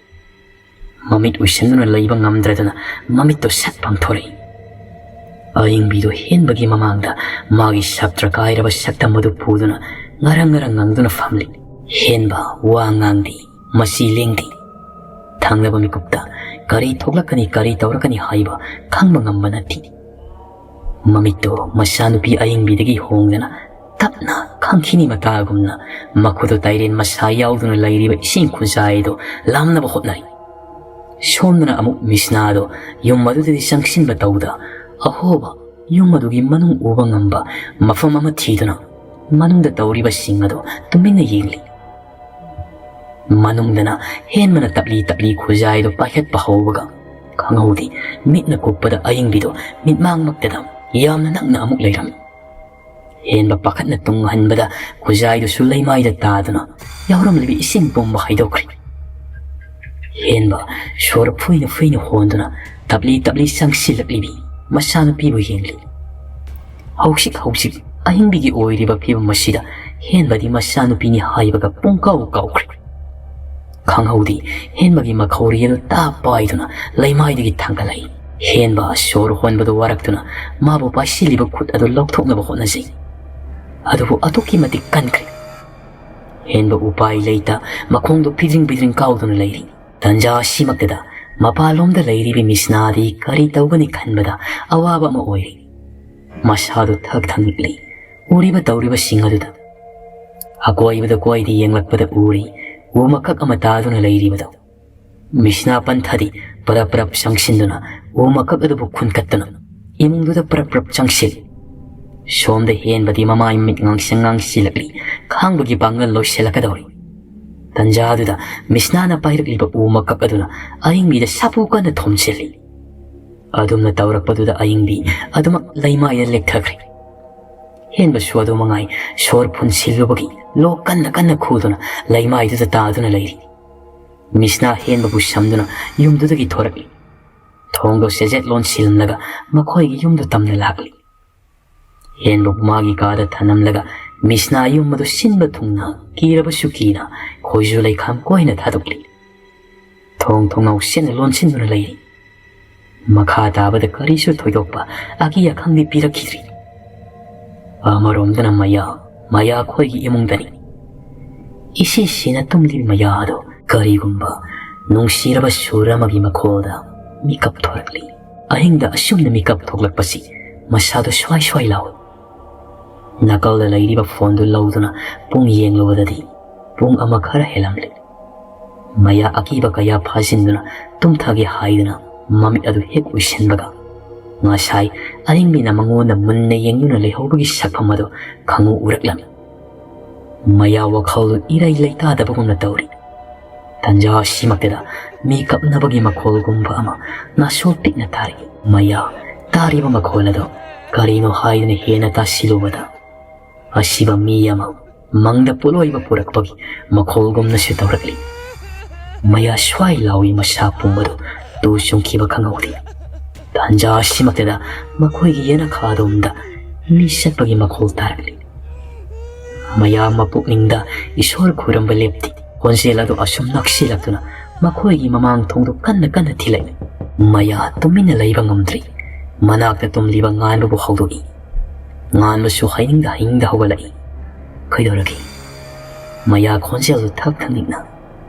Mamit uisanduna laiba ngamdraduna mamit to sat pangthorei. Aying bi do henbagi mamangda magi saptra kairaba saktamadu puduna ngarang ngangduna family. Henba wangangdi masi lengdi. Thanglaba mikupta kari thoglakani kari tawrakani haiba khangba ngambanati. Mamito masanupi aying bidagi hongdana tapna khangkhini matagumna makhudo tairen masa yauduna lairiba ising khunjaido lamnaba hotnai. Somdana amuk misnado yummadudadi sangsinba tawda ahoba yummadugi manung uba ngamba mafam ama thiduna manungda tawriba singado tuminna yengli. Manungdana henmana tapli khujaido pakhat pahobaga khanghaudi mitna kuppada aying bido mitmang maktadam yamna nakna amuk leiram. Henba pakatna tunghanbada khujaido sulaimaida taduna yauram libi ising bomba haidokri. Henba shor fuina honduna tapli sangsilaklibi masana pibu yengli. Hausik aying bigi oiriba pibu masida henbadi masana pini haibaga pungkau kaukri. Khanghaudi henbagi makhauriyadu ta paiduna laimaidagi thangalai. Henba shor honbadu waraktuna mabu pasiliba khut adu lokthoknaba hotnasi. Adubu atuki matik kankri. Henba upai leita makhongdo pidring kauduna lairi. Tanja simaktada mapalomda lairibi misnadi kari tawgani khanbada awaba ma oiri. Masadu thangnikli uriba tawriba singaduda. Akoibada koidi yenglakpada uri umakak amataduna lairibada. Misna panthadi parap sangsinduna umakak adu bukhun kattana imungduda parap sangsil. Somda henbadi mamai mit ngang silakli khangbagi bangal loiselakadori. Tanjaduda misnana pairakliba umakak aduna aying bida sapukana thomsilli. Adumna tawrakpaduda aying bi adumak laimaya lekthakri. ꯍꯦꯟꯕꯁꯨ ꯑꯗꯨ ꯃꯉꯥꯏ ꯁꯣꯔ ꯐꯨꯟꯁꯤꯜꯂꯨꯕꯒꯤ ꯂꯣꯛ ꯀꯟꯅ ꯀꯟꯅ ꯈꯨꯗꯨꯅ ꯂꯩꯃꯥꯏꯗꯨꯗ ꯇꯥꯗꯨꯅ ꯂꯩꯔꯤ ꯃꯤꯁꯅꯥ ꯍꯦꯟꯕꯕꯨ ꯁꯝꯗꯨꯅ ꯌꯨꯝꯗꯨꯗꯒꯤ ꯊꯣꯔꯛꯂꯤ ꯊꯣꯡꯗꯣ ꯁꯦꯖꯦꯠ ꯂꯣꯟꯁꯤꯜꯂꯝꯂꯒ ꯃꯈꯣꯏꯒꯤ ꯌꯨꯝꯗꯨ ꯇꯝꯅ ꯂꯥꯛꯂꯤ ꯍꯦꯟꯕꯕꯨ ꯃꯥꯒꯤ ꯀꯥꯗ ꯊꯅꯝꯂꯒ ꯃꯤꯁꯅꯥ ꯌꯨꯝ ꯑꯗꯨ ꯁꯤꯟꯕ ꯊꯨꯡꯅ ꯀꯤꯔꯕꯁꯨ ꯀꯤꯅ ꯈꯣꯏꯖꯨ ꯂꯩꯈꯥꯝ ꯀꯣꯏꯅ ꯊꯥꯗꯣꯛꯂꯤ ꯊꯣꯡ ꯊꯣꯡꯅꯥꯎ ꯁꯦꯟꯅ ꯂꯣꯟꯁꯤꯟꯗꯨꯅ ꯂꯩꯔꯤ ꯃꯈꯥ ꯇꯥꯕꯗ ꯀꯔꯤꯁꯨ ꯊꯣꯏꯗꯣꯛꯄ ꯑꯀꯤ ꯑꯈꯪꯗꯤ ꯄꯤꯔꯛꯈꯤꯗ꯭ꯔꯤ ꯑꯃꯔꯣꯝꯗꯅ ꯃꯌꯥ ꯈꯣꯏꯒꯤ ꯏꯃꯨꯡꯗꯅꯤ ꯏꯁꯤꯁꯤꯅ ꯇꯨꯝꯂꯤꯕ ꯃꯌꯥ ꯑꯗꯣ ꯀꯔꯤꯒꯨꯝꯕ ꯅꯨꯡꯁꯤꯔꯕ ꯁꯨꯔ ꯑꯃꯒꯤ ꯃꯈꯣꯜꯗ ꯃꯤꯀꯞ ꯊꯣꯔꯛꯂꯤ ꯑꯍꯤꯡꯗ ꯑꯁꯨꯝꯅ ꯃꯤꯀꯞ ꯊꯣꯛꯂꯛꯄꯁꯤ ꯃꯁꯥꯗꯣ ꯁ꯭ꯋꯥꯏ ꯁ꯭ꯋꯥꯏ ꯂꯥꯎꯏ ꯅꯥꯀꯜꯗ ꯂꯩꯔꯤꯕ ꯐꯣꯟꯗꯨ ꯂꯧꯗꯨꯅ ꯄꯨꯡ ꯌꯦꯡꯂꯨꯕꯗꯗꯤ ꯄꯨꯡ ꯑꯃ ꯈꯔ ꯍꯦꯜꯂꯝꯂꯤ ꯃꯌꯥ ꯑꯀꯤꯕ ꯀꯌꯥ ꯐꯥꯖꯤꯟꯗꯨꯅ ꯇꯨꯝꯊꯒꯦ ꯍꯥꯏꯗꯨꯅ ꯃꯃꯤꯠ ꯑꯗꯨ ꯍꯦꯛ ꯎꯏꯁꯤꯟꯕꯒ ꯉꯁꯥꯏ ꯑꯍꯤꯡꯕꯤꯅ ꯃꯉꯣꯟꯗ ꯃꯨꯟꯅ ꯌꯦꯡꯗꯨꯅ ꯂꯩꯍꯧꯕꯒꯤ ꯁꯛꯐꯝ ꯑꯗꯨ ꯈꯪꯎ ꯎꯔꯛꯂꯝꯃꯤ ꯃꯌꯥ ꯋꯥꯈꯜꯗꯨ ꯏꯔꯩ ꯂꯩꯇꯥꯗꯕꯒꯨꯝꯅ ꯇꯧꯔꯤ ꯇꯟꯖꯥ ꯑꯁꯤꯃꯛꯇꯗ ꯃꯤ ꯀꯞꯅꯕꯒꯤ ꯃꯈꯣꯜꯒꯨꯝꯕ ꯑꯃ ꯅꯥꯁꯣꯜ ꯄꯤꯛꯅ ꯇꯥꯔꯛꯏ ꯃꯌꯥ ꯇꯥꯔꯤꯕ ꯃꯈꯣꯜ ꯑꯗꯨ ꯀꯔꯤꯅꯣ ꯍꯥꯏꯗꯨꯅ ꯍꯦꯟꯅ ꯇꯥꯁꯤꯜꯂꯨꯕꯗ ꯑꯁꯤꯕ ꯃꯤ ꯑꯃ ꯃꯪꯗ ꯄꯣꯠꯂꯣꯏꯕ ꯄꯨꯔꯛꯄꯒꯤ ꯃꯈꯣꯜꯒꯨꯝꯅꯁꯨ ꯇꯧꯔꯛꯂꯤ ꯃꯌꯥ ꯁ꯭ꯋꯥꯏ ꯂꯥꯎꯏ ꯃꯁꯥ ꯄꯨꯝꯕꯗꯨ ꯇꯨ ꯆꯨꯡꯈꯤꯕ ꯈꯪꯍꯧꯗꯦ ꯇꯟꯖꯥ ꯑꯁꯤꯃꯛꯇꯗ ꯃꯈꯣꯏꯒꯤ ꯌꯦꯅꯈꯥꯔꯣꯝꯗ ꯃꯤ ꯆꯠꯄꯒꯤ ꯃꯈꯣꯜ ꯇꯥꯔꯛꯂꯤ ꯃꯌꯥ ꯃꯄꯨꯛꯅꯤꯡꯗ ꯏꯁꯣꯔ ꯈꯨꯔꯨꯝꯕ ꯂꯦꯞꯇꯤ ꯈꯣꯟꯖꯦꯜ ꯑꯗꯨ ꯑꯁꯨꯝ ꯅꯛꯁꯤꯜꯂꯛꯇꯨꯅ ꯃꯈꯣꯏꯒꯤ ꯃꯃꯥꯡ ꯊꯣꯡꯗꯨ ꯀꯟꯅ ꯀꯟꯅ ꯊꯤꯜꯂꯛꯏ ꯃꯌꯥ ꯇꯨꯃꯤꯟꯅ ꯂꯩꯕ ꯉꯝꯗ꯭ꯔꯤ ꯃꯅꯥꯛꯇ ꯇꯨꯝꯂꯤꯕ ꯉꯥꯟꯕꯕꯨ ꯍꯧꯗꯣꯛꯏ ꯉꯥꯟꯕꯁꯨ ꯍꯩꯅꯤꯡꯗ ꯍꯧꯒꯠꯂꯛꯏ ꯀꯩꯗꯧꯔꯒꯦ ꯃꯌꯥ ꯈꯣꯟꯖꯦꯜꯗꯨ ꯊꯛ ꯊꯪꯅꯤꯡꯅ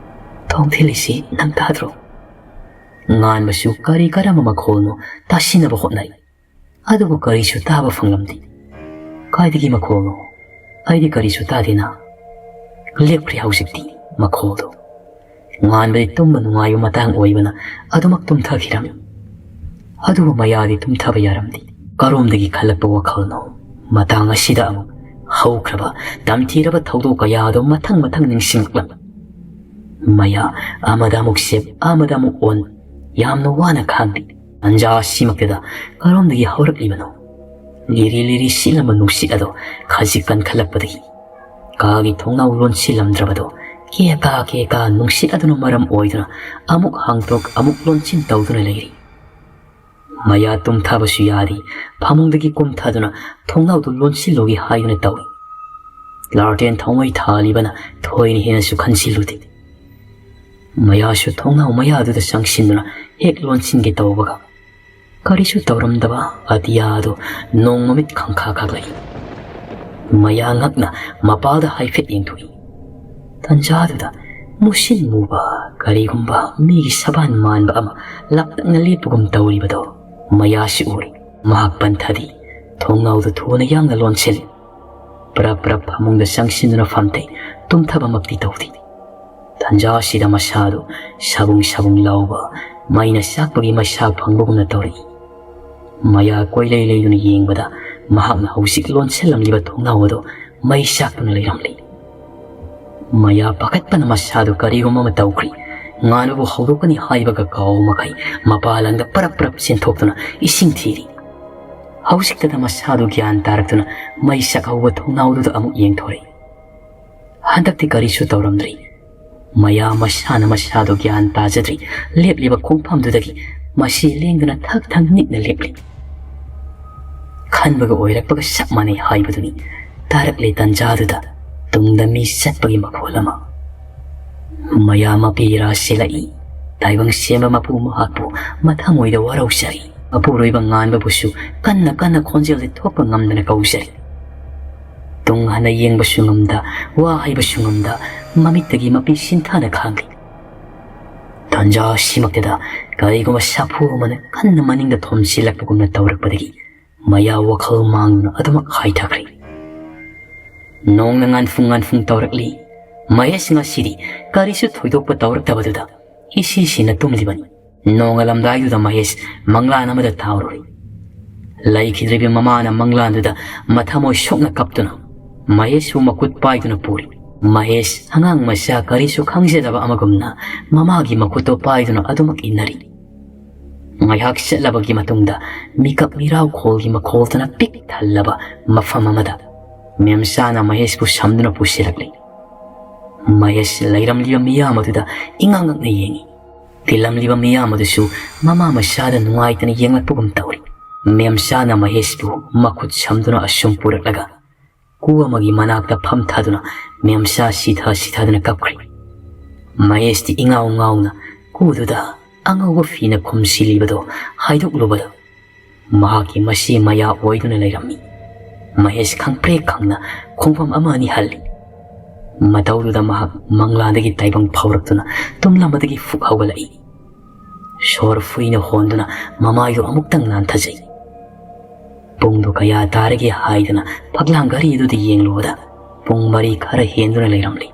ꯊꯣꯡ ꯊꯤꯜꯂꯤꯁꯤ ꯅꯪ ꯇꯥꯗ꯭ꯔꯣ ꯉꯥꯟꯕꯁꯨ ꯀꯔꯝꯕ ꯃꯈꯣꯜꯅꯣ ꯇꯥꯁꯤꯟꯅꯕ ꯍꯣꯠꯅꯔꯤ ꯑꯗꯨꯕꯨ ꯀꯔꯤꯁꯨ ꯇꯥꯕ ꯐꯪꯂꯝꯗꯦ ꯀꯥꯏꯗꯒꯤ ꯃꯈꯣꯜꯅꯣ ꯑꯩꯗꯤ ꯀꯔꯤꯁꯨ ꯇꯥꯗꯦꯅ ꯂꯦꯞꯈ꯭ꯔꯦ ꯍꯧꯖꯤꯛꯇꯤ ꯃꯈꯣꯜꯗꯣ ꯉꯥꯟꯕꯗꯤ ꯇꯨꯝꯕ ꯅꯨꯡꯉꯥꯏꯕ ꯃꯇꯥꯡ ꯑꯣꯏꯕꯅ ꯑꯗꯨꯃꯛ ꯇꯨꯝꯊꯈꯤꯔꯝꯃꯤ ꯑꯗꯨꯕꯨ ꯃꯌꯥꯗꯤ ꯇꯨꯝꯊꯕ ꯌꯥꯔꯝꯗꯦ ꯀꯔꯣꯝꯗꯒꯤ ꯈꯜꯂꯛꯄ ꯋꯥꯈꯜꯅꯣ ꯃꯇꯥꯡ ꯑꯁꯤꯗ ꯑꯃꯨꯛ ꯍꯧꯈ꯭ꯔꯕ ꯇꯝꯊꯤꯔꯕ ꯊꯧꯗꯣꯛ ꯀꯌꯥꯗꯣ ꯃꯊꯪ ꯅꯤꯡꯁꯤꯡꯂꯛꯂꯝꯃꯤ ꯃꯌꯥ ꯑꯃꯗ ꯑꯃꯨꯛ ꯁꯦꯞ ꯑꯃꯗ ꯑꯃꯨꯛ ꯑꯣꯟ ꯌꯥꯝꯅ ꯋꯥꯅ ꯈꯥꯡꯂꯤ ꯇꯟꯖꯥ ꯑꯁꯤꯃꯛꯇꯗ ꯀꯔꯣꯝꯗꯒꯤ ꯍꯧꯔꯛꯂꯤꯕꯅꯣ ꯂꯤꯔꯤ ꯁꯤꯠꯂꯝꯕ ꯅꯨꯡꯁꯤꯠ ꯑꯗꯣ ꯈꯖꯤꯛ ꯀꯟꯈꯠꯂꯛꯄꯗꯒꯤ ꯀꯥꯒꯤ ꯊꯣꯡꯅꯥꯎ ꯂꯣꯟꯁꯤꯜꯂꯝꯗ꯭ꯔꯕꯗꯣ ꯀꯦꯀꯥ ꯅꯨꯡꯁꯤꯠ ꯑꯗꯨꯅ ꯃꯔꯝ ꯑꯣꯏꯗꯨꯅ ꯑꯃꯨꯛ ꯍꯥꯡꯇꯣꯛ ꯑꯃꯨꯛ ꯂꯣꯟꯁꯤꯟ ꯇꯧꯗꯨꯅ ꯂꯩꯔꯤ ꯃꯌꯥ ꯇꯨꯝꯊꯕꯁꯨ ꯌꯥꯗꯦ ꯐꯃꯨꯡꯗꯒꯤ ꯀꯨꯝꯊꯗꯨꯅ ꯊꯣꯡꯅꯥꯎꯗꯨ ꯂꯣꯟꯁꯤꯜꯂꯨꯒꯦ ꯍꯥꯏꯗꯨꯅ ꯇꯧꯏ ꯂꯥꯔꯇꯦꯟ ꯊꯥꯎꯃꯩ ꯊꯥꯜꯂꯤꯕꯅ ꯊꯣꯏꯅ ꯍꯦꯟꯅꯁꯨ ꯈꯟꯁꯤꯜꯂꯨꯗꯦ ꯃꯌꯥꯁꯨ ꯊꯣꯡꯅꯥꯎ ꯃꯌꯥꯗꯨꯗ ꯆꯪꯁꯤꯟꯗꯨꯅ ꯍꯦꯛ ꯂꯣꯟꯁꯤꯟꯒꯦ ꯇꯧꯕꯒ ꯀꯔꯤꯁꯨ ꯇꯧꯔꯝꯗꯕ ꯑꯇꯤꯌꯥꯗꯨ ꯅꯣꯡ ꯃꯃꯤꯠ ꯈꯪꯈꯥ ꯈꯥꯛꯂꯛꯏ ꯃꯌꯥ ꯉꯛꯅ ꯃꯄꯥꯜꯗ ꯍꯥꯏꯐꯦꯠ ꯌꯦꯡꯊꯣꯛꯏ ꯇꯟꯖꯥꯗꯨꯗ ꯃꯨꯁꯤꯟ ꯃꯨꯕ ꯀꯔꯤꯒꯨꯝꯕ ꯃꯤꯒꯤ ꯁꯕꯥꯟ ꯃꯥꯟꯕ ꯑꯃ ꯂꯥꯞꯇꯛꯅ ꯂꯦꯞꯄꯒꯨꯝ ꯇꯧꯔꯤꯕꯗꯣ ꯃꯌꯥꯁꯤ ꯎꯔꯤ ꯃꯍꯥꯛ ꯄꯟꯊꯗꯤ ꯊꯣꯡꯅꯥꯎꯗꯨ ꯊꯨꯅ ꯌꯥꯡꯅ ꯂꯣꯟꯁꯤꯜꯂꯤ ꯄ꯭ꯔꯞ ꯐꯃꯨꯡꯗ ꯆꯪꯁꯤꯟꯗꯨꯅ ꯐꯝꯇꯩ ꯇꯨꯝꯊꯕꯃꯛꯇꯤ ꯇꯧꯗꯦ ꯇꯟꯖꯥ ꯑꯁꯤꯗ ꯃꯁꯥꯗꯨ ꯁꯕꯨꯡ ꯂꯥꯎꯕ ꯃꯩꯅ ꯆꯥꯛꯄꯒꯤ ꯃꯩꯁꯥ ꯐꯪꯕꯒꯨꯝꯅ ꯇꯧꯔꯛꯏ ꯃꯌꯥ ꯀꯣꯏꯂꯩ ꯂꯩꯗꯨꯅ ꯌꯦꯡꯕꯗ ꯃꯍꯥꯛꯅ ꯍꯧꯖꯤꯛ ꯂꯣꯟꯁꯤꯜꯂꯝꯂꯤꯕ ꯊꯣꯡꯅꯥꯎ ꯑꯗꯨ ꯃꯩ ꯆꯥꯛꯇꯨꯅ ꯂꯩꯔꯝꯂꯤ ꯃꯌꯥ ꯄꯥꯈꯠꯄꯅ ꯃꯁꯥꯗꯨ ꯀꯔꯤꯒꯨꯝꯕ ꯑꯃ ꯇꯧꯈ꯭ꯔꯤ ꯉꯥꯟꯕꯕꯨ ꯍꯧꯗꯣꯛꯀꯅꯤ ꯍꯥꯏꯕꯒ ꯀꯥꯎꯕ ꯃꯈꯩ ꯃꯄꯥꯂꯪꯗ ꯄꯔꯞ ꯆꯦꯟꯊꯣꯛꯇꯨꯅ ꯏꯁꯤꯡ ꯊꯤꯔꯤ ꯍꯧꯖꯤꯛꯇꯗ ꯃꯁꯥꯗꯨ ꯒ꯭ꯌꯥꯟ ꯇꯥꯔꯛꯇꯨꯅ ꯃꯩ ꯆꯥꯛꯍꯧꯕ ꯊꯣꯡꯅꯥꯎꯗꯨꯗ ꯑꯃꯨꯛ ꯌꯦꯡꯊꯣꯔꯛꯏ ꯍꯟꯗꯛꯇꯤ ꯀꯔꯤꯁꯨ ꯇꯧꯔꯝꯗ꯭ꯔꯤ ꯃꯌꯥ ꯃꯁꯥꯗꯨ ꯒ꯭ꯌꯥꯟ ꯇꯥꯖꯗ꯭ꯔꯤ ꯂꯦꯞꯂꯤꯕ ꯈꯣꯡꯐꯝꯗꯨꯗꯒꯤ ꯃꯁꯤ ꯂꯦꯡꯗꯨꯅ ꯊꯛ ꯅꯤꯛꯅ ꯂꯦꯞꯂꯤ ꯈꯟꯕꯒ ꯑꯣꯏꯔꯛꯄꯒ ꯆꯞ ꯃꯥꯟꯅꯩ ꯍꯥꯏꯕꯗꯨꯅꯤ ꯇꯥꯔꯛꯂꯦ ꯇꯟꯖꯥꯗꯨꯗ ꯇꯨꯡꯗ ꯃꯤ ꯆꯠꯄꯒꯤ ꯃꯈꯣꯜ ꯑꯃ ꯃꯌꯥ ꯃꯄꯤꯔꯥ ꯆꯦꯜꯂꯛꯏ ꯇꯥꯏꯕꯪ ꯁꯦꯝꯕ ꯃꯄꯨ ꯃꯍꯥꯛꯄꯨ ꯃꯊꯃꯣꯏꯗ ꯋꯥꯔꯧꯖꯔꯤ ꯑꯄꯨꯔꯣꯏꯕ ꯉꯥꯟꯕꯕꯨꯁꯨ ꯀꯟꯅ ꯈꯣꯟꯖꯦꯜꯗ ꯊꯣꯛꯄ ꯉꯝꯗꯅ ꯀꯧꯖꯔꯤ ꯇꯨꯡ ꯍꯟꯅ ꯌꯦꯡꯕꯁꯨ ꯉꯝꯗ ꯋꯥ ꯍꯩꯕꯁꯨ ꯉꯝꯗ ꯃꯃꯤꯠꯇꯒꯤ ꯃꯄꯤ ꯁꯤꯟꯊꯥꯅ ꯈꯥꯡꯂꯤ ꯇꯟꯖꯥ ꯑꯁꯤꯃꯛꯇꯗ ꯀꯔꯤꯒꯨꯝꯕ ꯁꯥꯐꯨ ꯑꯃꯅ ꯀꯟꯅ ꯃꯅꯤꯡꯗ ꯊꯣꯝꯖꯤꯜꯂꯛꯄꯒꯨꯝꯅ ꯇꯧꯔꯛꯄꯗꯒꯤ ꯃꯌꯥ ꯋꯥꯈꯜ ꯃꯥꯡꯗꯨꯅ ꯑꯗꯨꯃꯛ ꯍꯥꯏꯊꯈ꯭ꯔꯤ ꯅꯣꯡꯅ ꯉꯥꯟꯐꯨꯡ ꯇꯧꯔꯛꯂꯤ ꯃꯍꯦꯁ ꯉꯁꯤꯗꯤ ꯀꯔꯤꯁꯨ ꯊꯣꯏꯗꯣꯛꯄ ꯇꯧꯔꯛꯇꯕꯗꯨꯗ ꯏꯁꯤꯁꯤꯅ ꯇꯨꯝꯂꯤꯕꯅꯤ ꯅꯣꯡꯉꯥꯜꯂꯝꯗꯥꯏꯗꯨꯗ ꯃꯍꯦꯁ ꯃꯪꯂꯥꯟ ꯑꯃꯗ ꯊꯥꯎꯔꯨꯔꯤ ꯂꯩꯈꯤꯗ꯭ꯔꯤꯕ ꯃꯃꯥꯅ ꯃꯪꯂꯥꯟꯗꯨꯗ ꯃꯊꯃꯣꯏ ꯁꯣꯛꯅ ꯀꯞꯇꯨꯅ ꯃꯍꯦꯁꯄꯨ ꯃꯈꯨꯠ ꯄꯥꯏꯗꯨꯅ ꯄꯨꯔꯤ ꯃꯍꯦꯁ ꯑꯉꯥꯡ ꯃꯆꯥ ꯀꯔꯤꯁꯨ ꯈꯪꯖꯗꯕ ꯑꯃꯒꯨꯝꯅ ꯃꯃꯥꯒꯤ ꯃꯈꯨꯠꯇꯣ ꯄꯥꯏꯗꯨꯅ ꯑꯗꯨꯃꯛ ꯏꯟꯅꯔꯤ ꯉꯥꯏꯍꯥꯛ ꯆꯠꯂꯕꯒꯤ ꯃꯇꯨꯡꯗ ꯃꯤꯀꯞ ꯃꯤꯔꯥꯎ ꯈꯣꯜꯒꯤ ꯃꯈꯣꯜꯇꯅ ꯄꯤꯛ ꯊꯜꯂꯕ ꯃꯐꯝ ꯑꯃꯗ ꯃꯦꯝꯆꯥꯅ ꯃꯍꯦꯁꯄꯨ ꯁꯝꯗꯨꯅ ꯄꯨꯁꯤꯜꯂꯛꯂꯤ. ꯃꯍꯦꯁ ꯂꯩꯔꯝꯂꯤꯕ ꯃꯤꯌꯥꯝ ꯑꯗꯨꯗ ꯏꯉꯛ-ꯉꯛꯅ ꯌꯦꯡꯉꯤ. ꯇꯤꯜꯂꯝꯂꯤꯕ ꯃꯤꯌꯥꯝ ꯑꯗꯨꯁꯨ ꯃꯃꯥ ꯃꯆꯥꯗ ꯅꯨꯡꯉꯥꯏꯇꯅ ꯌꯦꯡꯂꯛꯄꯒꯨꯝ ꯇꯧꯔꯤ. ꯃꯦꯝꯆꯥꯅ ꯃꯍꯦꯁꯄꯨ ꯃꯈꯨꯠ ꯁꯝꯗꯨꯅ ꯑꯁꯨꯝ ꯄꯨꯔꯛꯂꯒ ꯀꯨ ꯑꯃꯒꯤ ꯃꯅꯥꯛꯇ ꯐꯝꯊꯗꯨꯅ ꯃꯦꯝꯆꯥ ꯁꯤꯊ-ꯁꯤꯊꯗꯨꯅ ꯀꯞꯈ꯭ꯔꯤ. ꯃꯍꯦꯁꯇꯤ ꯏꯉꯥꯎ-ꯉꯥꯎꯅ ꯀꯨꯗꯨꯗ ꯑꯉꯧꯕ ꯐꯤꯅ ꯈꯨꯝꯁꯤꯜꯂꯤꯕꯗꯣ ꯍꯥꯏꯗꯣꯛꯂꯨꯕꯗ ꯃꯍꯥꯛꯀꯤ ꯃꯆꯦ ꯃꯌꯥ ꯑꯣꯏꯗꯨꯅ ꯂꯩꯔꯝꯃꯤ. ꯃꯍꯦꯁ ꯈꯪꯄ꯭ꯔꯦꯛ ꯈꯪꯅ ꯈꯣꯡꯐꯝ ꯑꯃ ꯑꯅꯤ ꯍꯜꯂꯤ. ꯃꯇꯧꯗꯨꯗ ꯃꯍꯥꯛ ꯃꯪꯂꯥꯟꯗꯒꯤ ꯇꯥꯏꯕꯪ ꯐꯥꯎꯔꯛꯇꯨꯅ ꯇꯨꯝꯂꯝꯕꯗꯒꯤ ꯐꯨꯛ ꯍꯧꯒꯠꯂꯛꯏ. ꯁꯣꯔ ꯐꯨꯏꯅ ꯍꯣꯟꯗꯨꯅ ꯃꯃꯥꯏꯗꯨ ꯑꯃꯨꯛꯇꯪ ꯅꯥꯟꯊꯖꯩ. ꯄꯨꯡꯗꯨ ꯀꯌꯥ ꯇꯥꯔꯒꯦ ꯍꯥꯏꯗꯨꯅ ꯐꯛꯂꯥꯡ ꯘꯔꯤ ꯑꯗꯨꯗ ꯌꯦꯡꯂꯨꯕꯗ ꯄꯨꯡ 4 ꯈꯔ ꯍꯦꯟꯗꯨꯅ ꯂꯩꯔꯝꯂꯤ.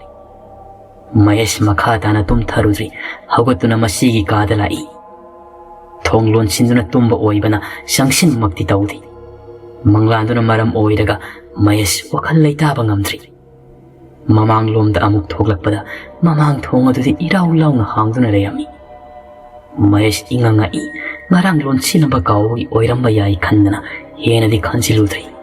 ꯃꯍꯦꯁ ꯃꯈꯥ ꯇꯥꯅ ꯇꯨꯝꯊꯔꯨꯗ꯭ꯔꯤ ꯍꯧꯒꯠꯇꯨꯅ ꯃꯁꯤꯒꯤ ꯀꯥꯗ ꯂꯥꯛꯏ. ꯊꯣꯡ ꯂꯣꯟꯁꯤꯟꯗꯨꯅ ꯇꯨꯝꯕ ꯑꯣꯏꯕꯅ ꯆꯪꯁꯤꯟꯃꯛꯇꯤ ꯇꯧꯗꯦ. ꯃꯪꯂꯥꯟꯗꯨꯅ ꯃꯔꯝ ꯑꯣꯏꯔꯒ ꯃꯍꯦꯁ ꯋꯥꯈꯜ ꯂꯩꯇꯥꯕ ꯉꯝꯗ꯭ꯔꯤ. ꯃꯃꯥꯡꯂꯣꯝꯗ ꯑꯃꯨꯛ ꯊꯣꯛꯂꯛꯄꯗ ꯃꯃꯥꯡ ꯊꯣꯡ ꯑꯗꯨꯗꯤ ꯏꯔꯥꯎ ꯂꯥꯎꯅ ꯍꯥꯡꯗꯨꯅ ꯂꯩꯔꯝꯃꯤ. ꯃꯍꯦꯁ ꯏꯉꯛ-ꯉꯛꯏ. ꯉꯔꯥꯡ ꯂꯣꯟꯁꯤꯟꯅꯕ ꯀꯥꯎꯕꯒꯤ ꯑꯣꯏꯔꯝꯕ ꯌꯥꯏ ꯈꯟꯗꯅ ꯍꯦꯟꯅꯗꯤ ꯈꯟꯖꯤꯜꯂꯨꯗ꯭ꯔꯤ.